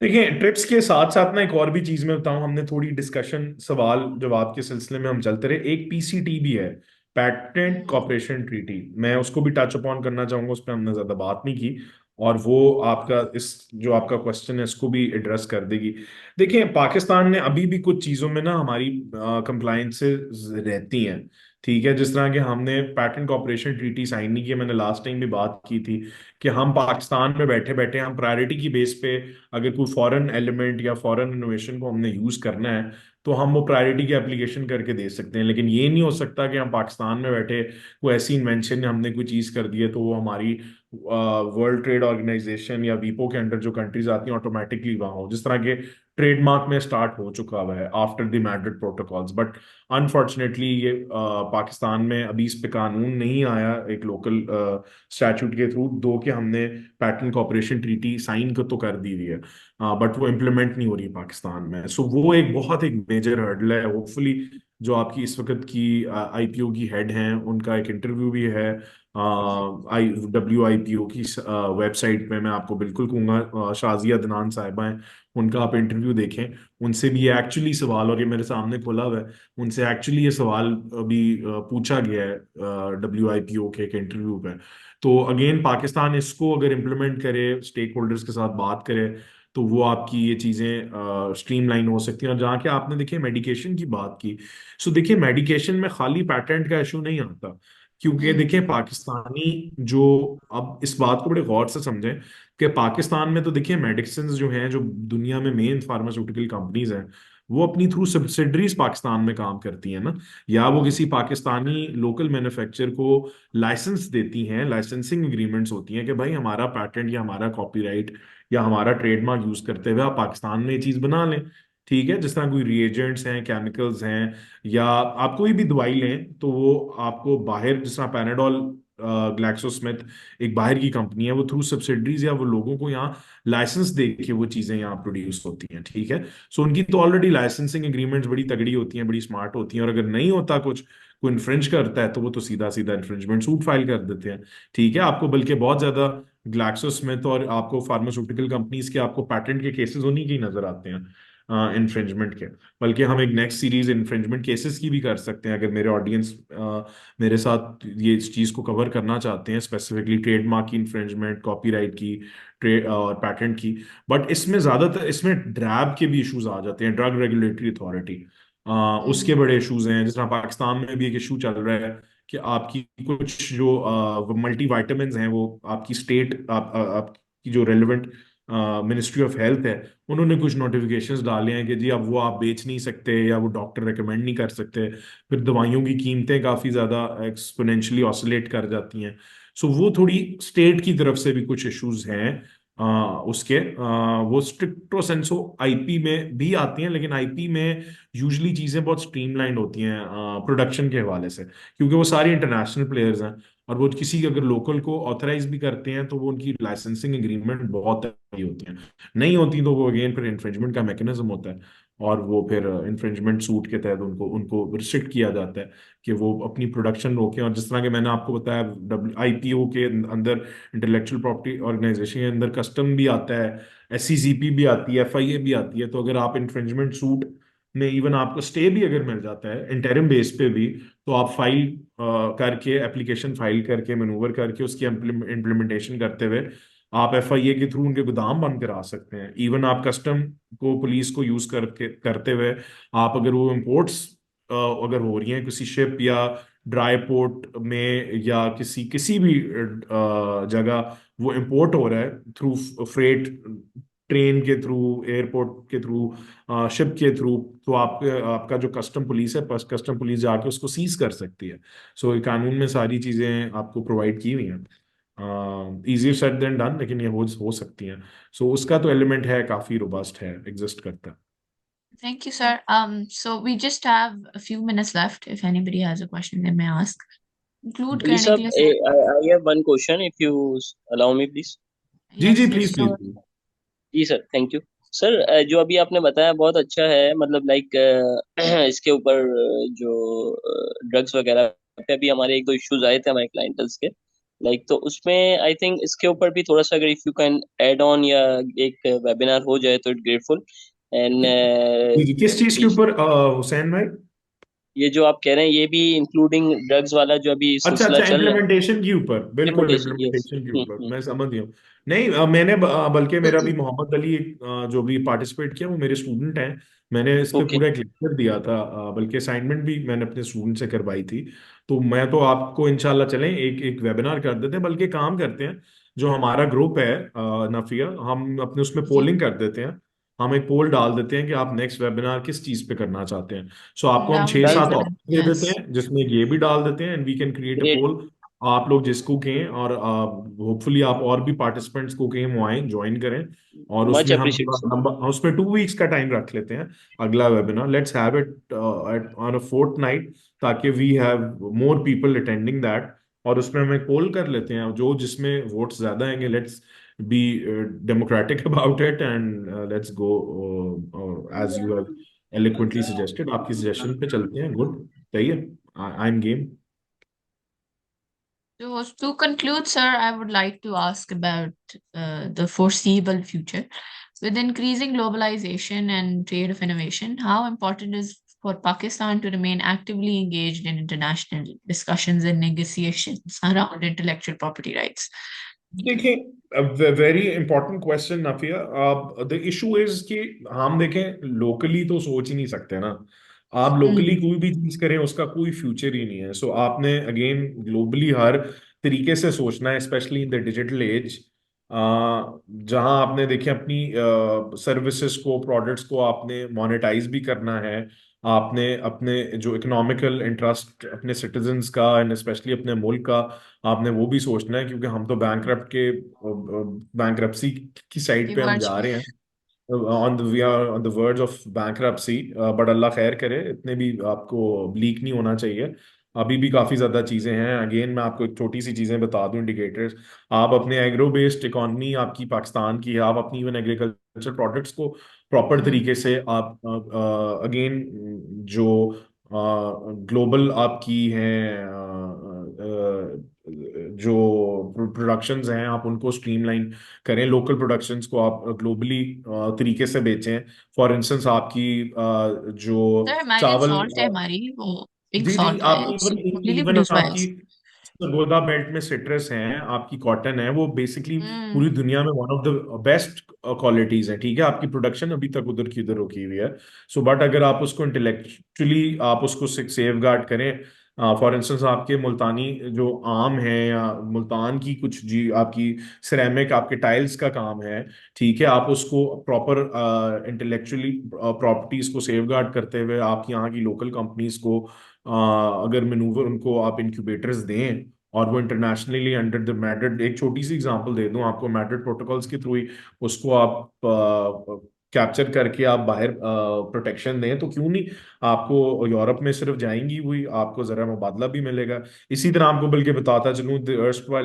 देखिए trips के साथ साथ ना एक और भी चीज मैं बताऊं, हमने थोड़ी डिस्कशन सवाल जवाब के सिलसिले में हम चलते रहे। एक PCT भी है, पैटेंट कॉपरेशन ट्रीटी, मैं उसको भी टच अपॉन करना चाहूंगा, उस पर हमने ज्यादा बात नहीं की, और वो आपका इस जो आपका क्वेश्चन है इसको भी एड्रेस कर देगी। देखिए पाकिस्तान ने अभी भी कुछ चीजों में ना हमारी कंप्लाइंसेस रहती हैं। ठीक है, जिस तरह के हमने पैटेंट कॉपरेशन ट्रीटी साइन नहीं की, मैंने लास्ट टाइम भी बात की थी कि हम पाकिस्तान में बैठे बैठे हम प्रायोरिटी की बेस पे अगर कोई फॉरेन एलिमेंट या फॉरेन इनोवेशन को हमने यूज करना है, तो हम वो प्रायोरिटी की एप्लीकेशन करके दे सकते हैं। लेकिन ये नहीं हो सकता कि हम पाकिस्तान में बैठे कोई ऐसी इन्वेंशन हमने कोई चीज कर दी है तो वो हमारी वर्ल्ड ट्रेड ऑर्गेनाइजेशन या वीपो के अंडर जो कंट्रीज आती हैं ऑटोमेटिकली वहां हो, जिस तरह के ट्रेडमार्क में स्टार्ट हो चुका हुआ है after the Madrid protocols. But unfortunately ये पाकिस्तान में अभी इस पे कानून नहीं आया एक लोकल स्टैट्यूट के थ्रू, दो कि हमने पैटर्न कॉपरेशन ट्रीटी साइन को तो कर दी हुई है, बट वो इम्प्लीमेंट नहीं हो रही पाकिस्तान में। सो वो एक बहुत एक मेजर हर्डल है। होपफुली जो आपकी इस वक्त की आईपीओ की हेड हैं, उनका एक इंटरव्यू भी है WIPO की वेबसाइट पे। मैं आपको बिल्कुल कहूँगा शाजिया अदनान साहिबा हैं, उनका आप इंटरव्यू देखें। उनसे भी ये एक्चुअली सवाल, और ये मेरे सामने खुला हुआ है, उनसे एक्चुअली ये सवाल अभी पूछा गया है WIPO के एक इंटरव्यू पे। तो अगेन पाकिस्तान इसको अगर इम्प्लीमेंट करे, स्टेक होल्डर्स के साथ बात करे, तो वो आपकी ये चीजें स्ट्रीमलाइन हो सकती हैं। और जहाँ के आपने देखिए मेडिकेशन की बात की, सो देखिए मेडिकेशन में खाली पैटेंट का इशू नहीं आता, क्योंकि देखिए पाकिस्तानी जो, अब इस बात को बड़े गौर से समझें कि पाकिस्तान में तो देखिए मेडिसिन जो हैं, जो दुनिया में मेन फार्मास्यूटिकल कंपनीज हैं, वो अपनी थ्रू सब्सिडरीज पाकिस्तान में काम करती हैं ना, या वो किसी पाकिस्तानी लोकल मैन्युफैक्चरर को लाइसेंस देती हैं, लाइसेंसिंग एग्रीमेंट्स होती हैं कि भाई हमारा पैटेंट या हमारा कॉपीराइट या हमारा ट्रेडमार्क यूज करते हुए आप पाकिस्तान में ये चीज बना लें। ठीक है, जिस तरह कोई रिएजेंट्स हैं, केमिकल्स हैं, या आप कोई भी दवाई लें, तो वो आपको बाहर, जिस तरह पैनाडोल, ग्लैक्सोस्मिथ एक बाहर की कंपनी है, वो थ्रू सब्सिडरीज या वो लोगों को यहाँ लाइसेंस दे के वो चीजें यहाँ प्रोड्यूस होती हैं। ठीक है, सो उनकी तो ऑलरेडी लाइसेंसिंग एग्रीमेंट्स बड़ी तगड़ी होती हैं, बड़ी स्मार्ट होती हैं, और अगर नहीं होता कुछ, कोई इन्फ्रिंज करता है, तो वो तो सीधा सीधा इन्फ्रिंजमेंट सूट फाइल कर देते हैं। ठीक है, आपको बल्कि बहुत ज्यादा ग्लैक्सोस्मिथ और आपको फार्मास्यूटिकल कंपनीज के आपको पैटेंट के केसेस उन्हीं की नजर आते हैं इन्फ्रिंजमेंट के। बल्कि हम एक नेक्स्ट सीरीज इन्फ्रिंजमेंट केसेस की भी कर सकते हैं, अगर मेरे ऑडियंस मेरे साथ ये इस चीज को कवर करना चाहते हैं, स्पेसिफिकली ट्रेडमार्क की इन्फ्रिंजमेंट, कॉपीराइट की, ट्रेड और पैटेंट की। बट इसमें ज्यादातर इसमें ड्रैब के भी इश्यूज आ जाते हैं, ड्रग रेगुलेटरी अथॉरिटी, उसके बड़े इश्यूज हैं। जिस तरह पाकिस्तान में भी एक इशू चल रहा है कि आपकी कुछ जो मल्टी वाइटामिन हैं, वो आपकी स्टेट आपकी जो रेलिवेंट मिनिस्ट्री ऑफ हेल्थ है, उन्होंने कुछ नोटिफिकेशंस डाले हैं कि जी अब वो आप बेच नहीं सकते, या वो डॉक्टर रेकमेंड नहीं कर सकते। फिर दवाइयों की कीमतें काफ़ी ज़्यादा एक्सपोनेंशियली ऑसिलेट कर जाती हैं। सो वो थोड़ी स्टेट की तरफ से भी कुछ इश्यूज हैं उसके, वो स्ट्रिक्टो सेंसो आईपी में भी आती हैं, लेकिन आईपी में यूजली चीज़ें बहुत स्ट्रीमलाइंड होती हैं प्रोडक्शन के हवाले से, क्योंकि वो सारी इंटरनेशनल प्लेयर्स हैं। और वो किसी अगर लोकल को ऑथराइज भी करते हैं, तो वो उनकी लाइसेंसिंग एग्रीमेंट बहुत तगड़ी होती हैं। नहीं होती तो वो अगेन फिर इन्फ्रिंजमेंट का मैकेनिज्म होता है, और वो फिर इन्फ्रिंजमेंट सूट के तहत उनको उनको रिस्ट्रिक्ट किया जाता है कि वो अपनी प्रोडक्शन रोकें। और जिस तरह के मैंने आपको बताया, IPO के अंदर, इंटेलेक्चुअल प्रॉपर्टी ऑर्गेनाइजेशन के अंदर, कस्टम भी आता है, SCCP भी आती है, FIA भी आती है। तो अगर आप इन्फ्रिंजमेंट सूट में इवन आपको स्टे भी अगर मिल जाता है इंटरिम बेस पे भी, तो आप फाइल करके, एप्लीकेशन फाइल करके, मैनूवर करके, उसकी इम्प्लीमेंटेशन करते हुए आप FIA के थ्रू उनके गोदाम बंद करा सकते हैं। इवन आप कस्टम को, पुलिस को यूज करके करते हुए, आप अगर वो इम्पोर्ट्स अगर हो रही हैं किसी शिप या ड्राई पोर्ट में, या किसी किसी भी जगह वो इंपोर्ट हो रहा है थ्रू फ्रेट, ट्रेन के थ्रू, एयरपोर्ट के थ्रू, शिप के थ्रू, तो आपका जो कस्टम पुलिस है, कस्टम पुलिस जाके उसको सीज कर सकती है। सो ये कानून में सारी चीजें आपको प्रोवाइड की हुई हैं। इजियर सेड देन डन, लेकिन ये हो सकती हैं। सो उसका तो एलिमेंट है, काफी रोबस्ट है, एग्जिस्ट करता है। Thank you, sir. So we just have a few minutes left. If anybody has a question, they may ask. Include Ali करने sir, के लिए sir. I have one question if you allow me please. जी जी, Yes, yes, please sure. Please. जी sir, thank you sir. जो अभी आपने बताया बहुत अच्छा है, मतलब लाइक इसके ऊपर जो ड्रग्स वगैरह पे अभी हमारे एक दो इश्यूज आए थे हमारे क्लाइंटल्स के, लाइक तो उसमें आई थिंक इसके ऊपर भी थोड़ा सा अगर if you can add on या एक वेबिनार हो जाए तो इट ग्रेटफुल। एंड जी जी, किस चीज के ऊपर हुसैन भाई? ये जो आप कह रहे हैं ये भी इंक्लूडिंग ड्रग्स वाला जो अभी अच्छा सिलसिला अच्छा, चल रहा है, इम्प्लीमेंटेशन के ऊपर, बिल्कुल इम्प्लीमेंटेशन, यस। इम्प्लीमेंटेशन के ऊपर मैं समझ गया हूँ। नहीं, बल्कि मेरा भी मोहम्मद अली जो भी पार्टिसिपेट किया, वो मेरे स्टूडेंट हैं। मैंने इस पे ओके। पूरा एक लेक्चर दिया था, बल्कि असाइनमेंट भी मैंने अपने स्टूडेंट से करवाई थी। तो मैं तो आपको इंशाल्लाह चलें एक एक वेबिनार कर देते हैं, बल्कि काम करते हैं, जो हमारा ग्रुप है नफिया, हम अपने उसमें जी, पोलिंग कर देते हैं। हम एक पोल डाल देते हैं कि आप नेक्स्ट वेबिनार किस चीज पे करना चाहते हैं। सो आपको हम that would छह be डन सात सर, good. ऑप्शन दे देते Yes. हैं, जिसमें ये भी डाल देते हैं, and we can create a great, poll. आप लोग जिसको कहें, और होपफुली आप और भी पार्टिसिपेंट्स को कहें वो आए, ज्वाइन करें। और मच उसमें हम अप्रिशिएट थोड़ा सर। लंबा, उसमें 2 वीक्स का टाइम रख लेते हैं। अगला webinar let's have it on a fortnight, ताकि we have more people attending that. और उसमें हम एक पोल कर लेते हैं, जो जिसमें वोट्स ज्यादा आएंगे, let's be democratic about it, and let's go as you have eloquently suggested. आपकी suggestion पे चलते हैं. Good. सही है. I'm game. So to conclude, sir, I would like to ask about the foreseeable future. With increasing globalization and trade of innovation, how important is for Pakistan to remain actively engaged in international discussions and negotiations around intellectual property rights? देखिए, very important question Nafia. The issue is कि हम देखें locally तो सोच ही नहीं सकते ना. आप लोकली Hmm. कोई भी चीज करें उसका कोई फ्यूचर ही नहीं है. सो आपने अगेन ग्लोबली हर तरीके से सोचना है, specially in the digital age, जहां आपने देखे अपनी सर्विसेज को, प्रोडक्ट्स को आपने मोनेटाइज भी करना है. आपने अपने जो इकोनॉमिकल इंटरेस्ट अपने सिटीजन्स का एंड स्पेशली अपने मुल्क का, आपने वो भी सोचना है, क्योंकि हम तो बैंकरप्सी की साइड पे हम Emerge. जा रहे हैं. We are on the verge of bankruptcy. But Allah खैर करे, इतने भी आपको ब्लीक नहीं होना चाहिए. अभी भी काफी ज्यादा चीजें हैं. अगेन मैं आपको एक छोटी सी चीजें बता दूं, इंडिकेटर्स. आप अपने एग्रो बेस्ड इकोनॉमी आपकी पाकिस्तान की है, आप अपनी इवन एग्रीकल्चर प्रोडक्ट्स को प्रॉपर Hmm. तरीके से आप अगेन जो ग्लोबल आपकी हैं जो प्रोडक्शंस हैं, आप उनको स्ट्रीमलाइन करें. लोकल प्रोडक्शंस को आप ग्लोबली तरीके से बेचें. फॉर इंस्टेंस आपकी जो Sir, imagine चावल, salt है हमारी वो पिंक जी जी, salt है. आपकी It's even completely even produced by आपकी us. गोदा बेल्ट में सिट्रस हैं, आपकी कॉटन है, वो बेसिकली Hmm. पूरी दुनिया में one of the best qualities है. ठीक है, आपकी प्रोडक्शन अभी तक उधर की उधर रुकी हुई है. सो बट अगर आप उसको इंटेलेक्चुअली आप उसको सेफ गार्ड करें, फॉर इंस्टेंस आपके मुल्तानी जो आम है या मुल्तान की कुछ जी आपकी सिरेमिक आपके टाइल्स का काम है, ठीक है, आप उसको प्रॉपर इंटेलेक्चुअली प्रॉपर्टीज को सेफ गार्ड करते हुए आप यहाँ की लोकल कंपनीज को अगर मैनूवर उनको आप इंक्यूबेटर्स दें, और वो इंटरनेशनली अंडर द मैड्रिड, एक छोटी सी एग्जांपल दे दूं आपको, मैड्रिड प्रोटोकॉल्स के थ्रू ही उसको आप कैप्चर करके आप बाहर प्रोटेक्शन दें, तो क्यों नहीं. आपको यूरोप में सिर्फ जाएंगी हुई, आपको जरा मुबादला भी मिलेगा. इसी तरह आपको बल्कि बताता चलूं,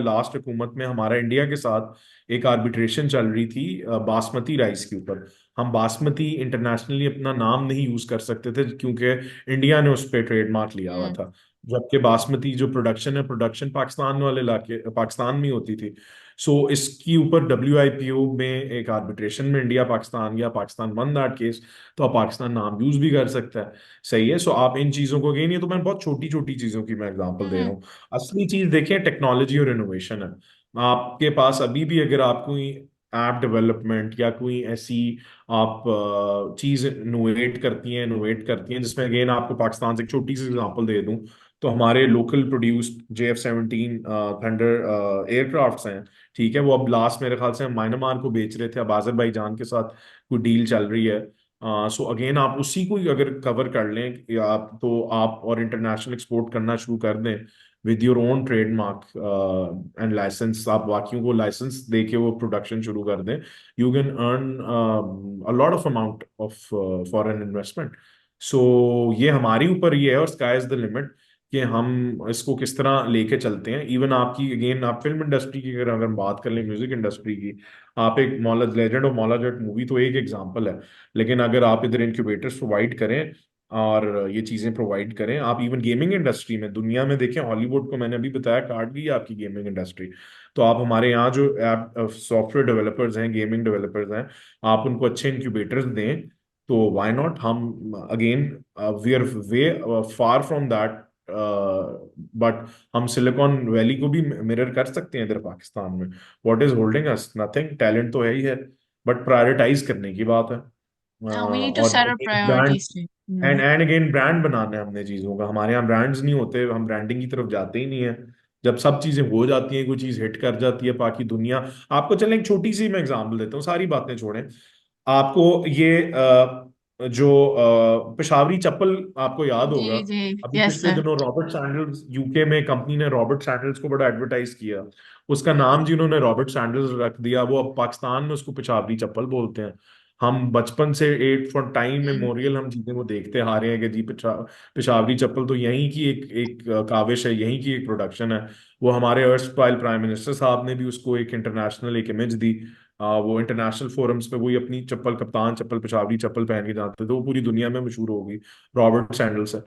लास्ट हुकूमत में हमारा इंडिया के साथ एक आर्बिट्रेशन चल रही थी बासमती राइस के ऊपर. हम बासमती इंटरनेशनली अपना नाम नहीं यूज कर सकते थे, क्योंकि इंडिया ने उस पर ट्रेडमार्क लिया हुआ Hmm. था. जबकि बासमती जो प्रोडक्शन है, प्रोडक्शन पाकिस्तान वाले इलाके पाकिस्तान में होती थी. सो इसकी ऊपर WIPO में एक आर्बिट्रेशन में इंडिया पाकिस्तान गया, पाकिस्तान वन दैट केस. तो अब पाकिस्तान नाम यूज भी कर सकता है. सही है. सो आप इन चीजों को, अगेन ये तो मैं बहुत छोटी छोटी चीजों की मैं एग्जांपल दे रहा Hmm. हूँ. असली चीज देखिए, टेक्नोलॉजी और इनोवेशन है. आपके पास अभी भी अगर आप कोई ऐप डेवलपमेंट या कोई ऐसी आप चीज इनोवेट करती हैं जिसमें, अगेन आपको पाकिस्तान से एक छोटी सी एग्जांपल दे दूं, तो हमारे local produced JF-17 thunder aircrafts हैं. ठीक है, वो अब लास्ट मेरे ख्याल से हम म्यांमार को बेच रहे थे, अब आजरबाईजान के साथ कोई डील चल रही है. सो अगेन आप उसी को ही अगर कवर कर लें, या आप तो आप और इंटरनेशनल एक्सपोर्ट करना शुरू कर दें with your own trademark and license, आप बाकियों को लाइसेंस दे के वो प्रोडक्शन शुरू कर दें, you can earn a lot of amount of foreign investment. So ये हमारे ऊपर ही है, और स्काई इज द लिमिट कि हम इसको किस तरह लेके चलते हैं. इवन आपकी अगेन आप फिल्म इंडस्ट्री की अगर हम बात कर लें, म्यूजिक इंडस्ट्री की, आप एक मौला legend of Maula Jatt movie तो एक एग्जांपल है. लेकिन अगर आप इधर इंक्यूबेटर्स प्रोवाइड करें और ये चीजें प्रोवाइड करें, आप इवन गेमिंग इंडस्ट्री में दुनिया में देखें, हॉलीवुड को मैंने अभी बताया काट गई है आपकी गेमिंग इंडस्ट्री. तो आप हमारे यहाँ जो ऐप सॉफ्टवेयर डेवलपर्स हैं, गेमिंग डेवलपर्स हैं, आप उनको अच्छे इंक्यूबेटर्स दें, तो व्हाई नॉट. हम again we are way far from that, but हम सिलिकॉन वैली को भी मिरर कर सकते हैं इधर पाकिस्तान में. What is holding us? Nothing. Talent तो है ही है, बट प्रायोरिटाइज करने की बात है. Now we need to और set our brand priorities too. And again brand बनाना है हमने चीजों का. हमारे यहाँ ब्रांड्स नहीं होते, हम ब्रांडिंग की तरफ जाते ही नहीं है. जब सब चीजें हो जाती हैं, कोई चीज हिट कर जाती है, बाकी दुनिया. आपको चलें एक छोटी सी मैं एग्जांपल देता हूँ, सारी बातें छोड़ें. आपको ये जो पेशावरी चप्पल आपको याद होगा, जी जी. अभी Yes, पिछले sir. दिनों रॉबर्ट सैंडल्स, यूके में कंपनी ने रॉबर्ट सैंडल्स को बड़ा एडवर्टाइज किया. उसका नाम जिन्होंने रॉबर्ट सैंडल्स रख दिया, वो अब पाकिस्तान में उसको पेशावरी चप्पल बोलते हैं. हम बचपन से एट फॉर टाइम Hmm. मेमोरियल हम चीजें वो देखते आ रहे हैं कि जी पेशावरी चप्पल तो यहीं की एक एक काविश है, यहीं की एक प्रोडक्शन है. वो हमारे अर्स्टवाइल प्राइम मिनिस्टर साहब ने भी उसको एक इंटरनेशनल एक इमेज दी. वो इंटरनेशनल फोरम्स पे वही अपनी चप्पल, कप्तान चप्पल, पेशावरी चप्पल पहन के जाते थे, वो पूरी दुनिया में मशहूर हो गई, रॉबर्ट सैंडल्स है।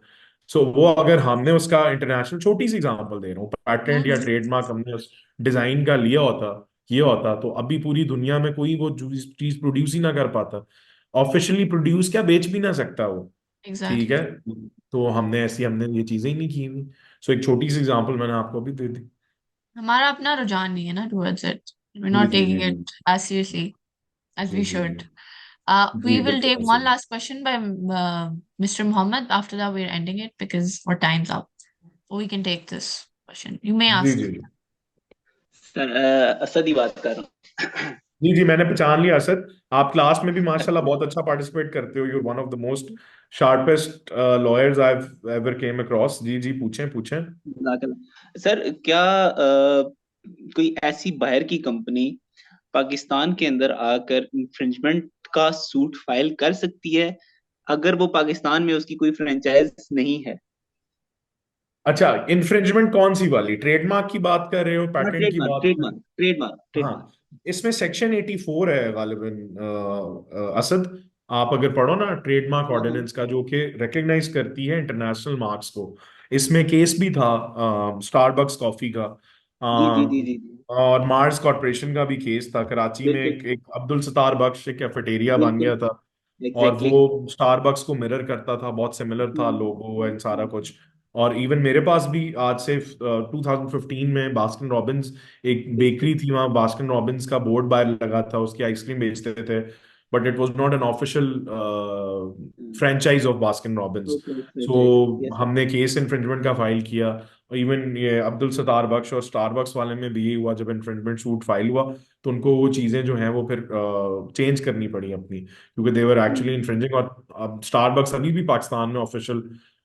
सो वो अगर हमने उसका इंटरनेशनल, छोटी सी एग्जांपल दे रहा हूँ, पैटेंट या हम्म, ट्रेडमार्क हमने उस डिजाइन का लिया होता, किया होता, तो अभी पूरी दुनिया में कोई वो चीज प्रोड्यूस ही ना कर पाता, ऑफिशियली प्रोड्यूस, क्या बेच भी ना सकता वो। ठीक एग्जैक्टली। है, तो हमने ये चीजें ही नहीं की हुई। सो एक छोटी सी एग्जांपल मैंने आपको अभी दे दी। हमारा अपना रुझान नहीं है ना टुवर्ड्स इट, वी जी नॉट जी टेकिंग जी जी इट एज सीरियसली as जी we जी जी should. We जी will बिल्कुल take ऐसे one ही। last question by Mr. Muhammad. After that, we're ending it because our time's up. We can take this question. You may जी ask. जी sir Asad ही बात कर रहा हूँ। जी जी मैंने पहचान लिया सर। आप क्लास में भी माशाल्लाह बहुत अच्छा पार्टिसिपेट करते हो, you one of the most sharpest lawyers I ever came across. जी जी पूछें पूछें। जज़ाकल्लाह। सर क्या कोई ऐसी बाहर की कंपनी पाकिस्तान के अंदर आकर इंफ्रिंजमेंट का सूट फाइल कर सकती है अगर वो पाकिस्तान में उसकी कोई फ्रेंचाइज नहीं है? अच्छा, इन्फ्रिंजमेंट कौन सी वाली, ट्रेडमार्क की बात कर रहे हो, हाँ, पैटेंट की ट्रेडमार्क बात कर? Trademark trademark trademark. हाँ, इसमें सेक्शन 84 है गालिबन, असद। आप अगर पढ़ो ना ट्रेडमार्क हाँ हाँ। ऑर्डिनेंस का, जो कि रिकग्नाइज करती है इंटरनेशनल मार्क्स को। इसमें केस भी था स्टारबक्स कॉफी का, जी जी जी जी जी। और मार्स कॉर्पोरेशन का भी केस था कराची में। बिल्कुल एक अब्दुल सत्तार बख्श एक कैफेटेरिया बन बिल्कुल। गया था, और एग्जैक्टली। वो स्टारबक्स को मिरर करता था, बहुत सिमिलर था लोगो एंड सारा कुछ। और इवन मेरे पास भी आज से 2015 में बास्किन रॉबिन्स, एक बेकरी थी वहाँ, बास्किन रॉबिन्स का बोर्ड बाहर लगा था, उसकी आइसक्रीम बेचते थे, but it was not an official franchise of Baskin Robbins. So yes sir. हमने केस इन्फ्रिंजमेंट का फाइल किया। इवन ये अब्दुल सत्तार बख्श और स्टारबक्स वाले में भी यही हुआ, जब इन्फ्रिंजमेंट सूट फाइल हुआ तो उनको वो चीजें जो हैं वो फिर चेंज करनी पड़ी अपनी, क्योंकि देवर एक्चुअली इन्फ्रिंजिंग। और अब स्टारबक्स अभी भी पाकिस्तान में ऑफिशियल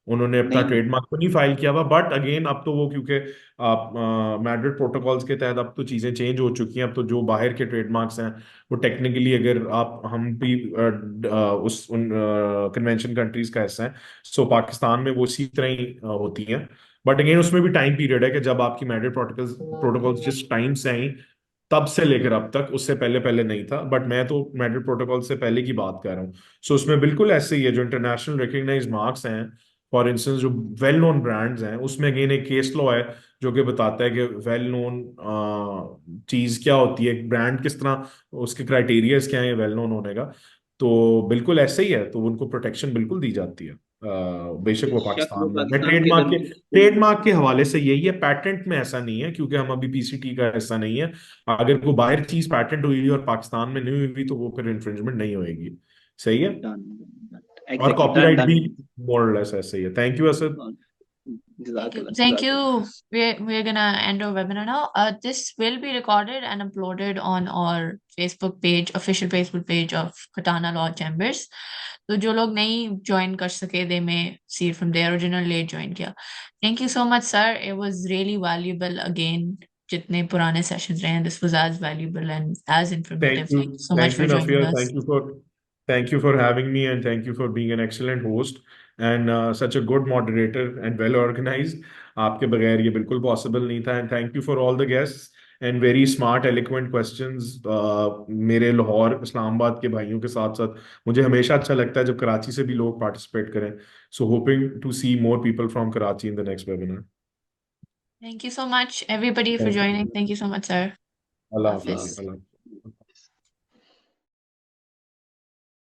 उन्होंने अपना नहीं। ट्रेडमार्क तो नहीं फाइल किया हुआ, बट अगेन अब तो वो, क्योंकि आप मैड्रिड प्रोटोकॉल्स के तहत अब तो चीजें चेंज हो चुकी हैं। अब तो जो बाहर के ट्रेडमार्क्स हैं वो टेक्निकली, अगर आप हम भी उस उन कन्वेंशन कंट्रीज का हिस्सा है, सो पाकिस्तान में वो इसी तरह ही होती हैं। बट अगेन उसमें भी टाइम पीरियड है कि जब आपकी मैड्रिड प्रोटोकॉल्स जिस टाइम से आई तब से लेकर अब तक, उससे पहले पहले नहीं था। बट मैं तो मैड्रिड प्रोटोकॉल से पहले की बात कर रहा हूँ। सो उसमें बिल्कुल ऐसे ही है, जो इंटरनेशनल रिकग्नाइज मार्क्स हैं, फॉर इंस्टेंस जो वेल नोन ब्रांड्स हैं, उसमें अगेन एक केस लॉ है जो कि बताता है कि वेल नोन चीज क्या होती है, एक ब्रांड किस तरह, उसके क्राइटेरियाज क्या है वेल नोन होने का। तो बिल्कुल ऐसे ही है, तो उनको प्रोटेक्शन बिल्कुल दी जाती है, बेशक वो बेशक वो पाकिस्तान में। मैं पाकिस्तान के अंदर मौजूद नहीं है। ट्रेडमार्क के हवाले से यही है, पैटेंट में ऐसा नहीं है, क्योंकि हम अभी पीसीटी का हिस्सा नहीं है। अगर कोई बाहर चीज पैटेंट हुई और पाकिस्तान में नहीं हुई तो वो फिर इन्फ्रिंजमेंट नहीं होएगी। सही है। डन। और एग्जैक्टली डन कॉपीराइट डन। भी मोर लेस ऐसे ही है। Thank you Asad. Thank you. जज़ाकल्लाह Thank जज़ाकल्लाह। you. We're gonna end our webinar now. This will be recorded and uploaded on our Facebook page, official Facebook page of Katana Law Chambers. तो जो लोग नहीं join कर सके, they may see it from there. जिन्होंने late join किया. Thank you so much, sir. It was really valuable again. जितने पुराने sessions रहे हैं, this was as valuable and as informative. Thank you so much Thank for you, joining Nafia. us. Thank you for having me, and thank you for being an excellent host and such a good moderator and well organized. आपके बगैर ये बिल्कुल possible नहीं था, and thank you for all the guests and very smart, eloquent questions. मेरे लाहौर इस्लामाबाद के भाइयों के साथ साथ मुझे हमेशा अच्छा लगता है जब कराची से भी लोग participate करें. So hoping to see more people from Karachi in the next webinar. Thank you so much, everybody, for Thank joining. you. Thank you so much, sir. Allah Hafiz. Hafiz. Allah.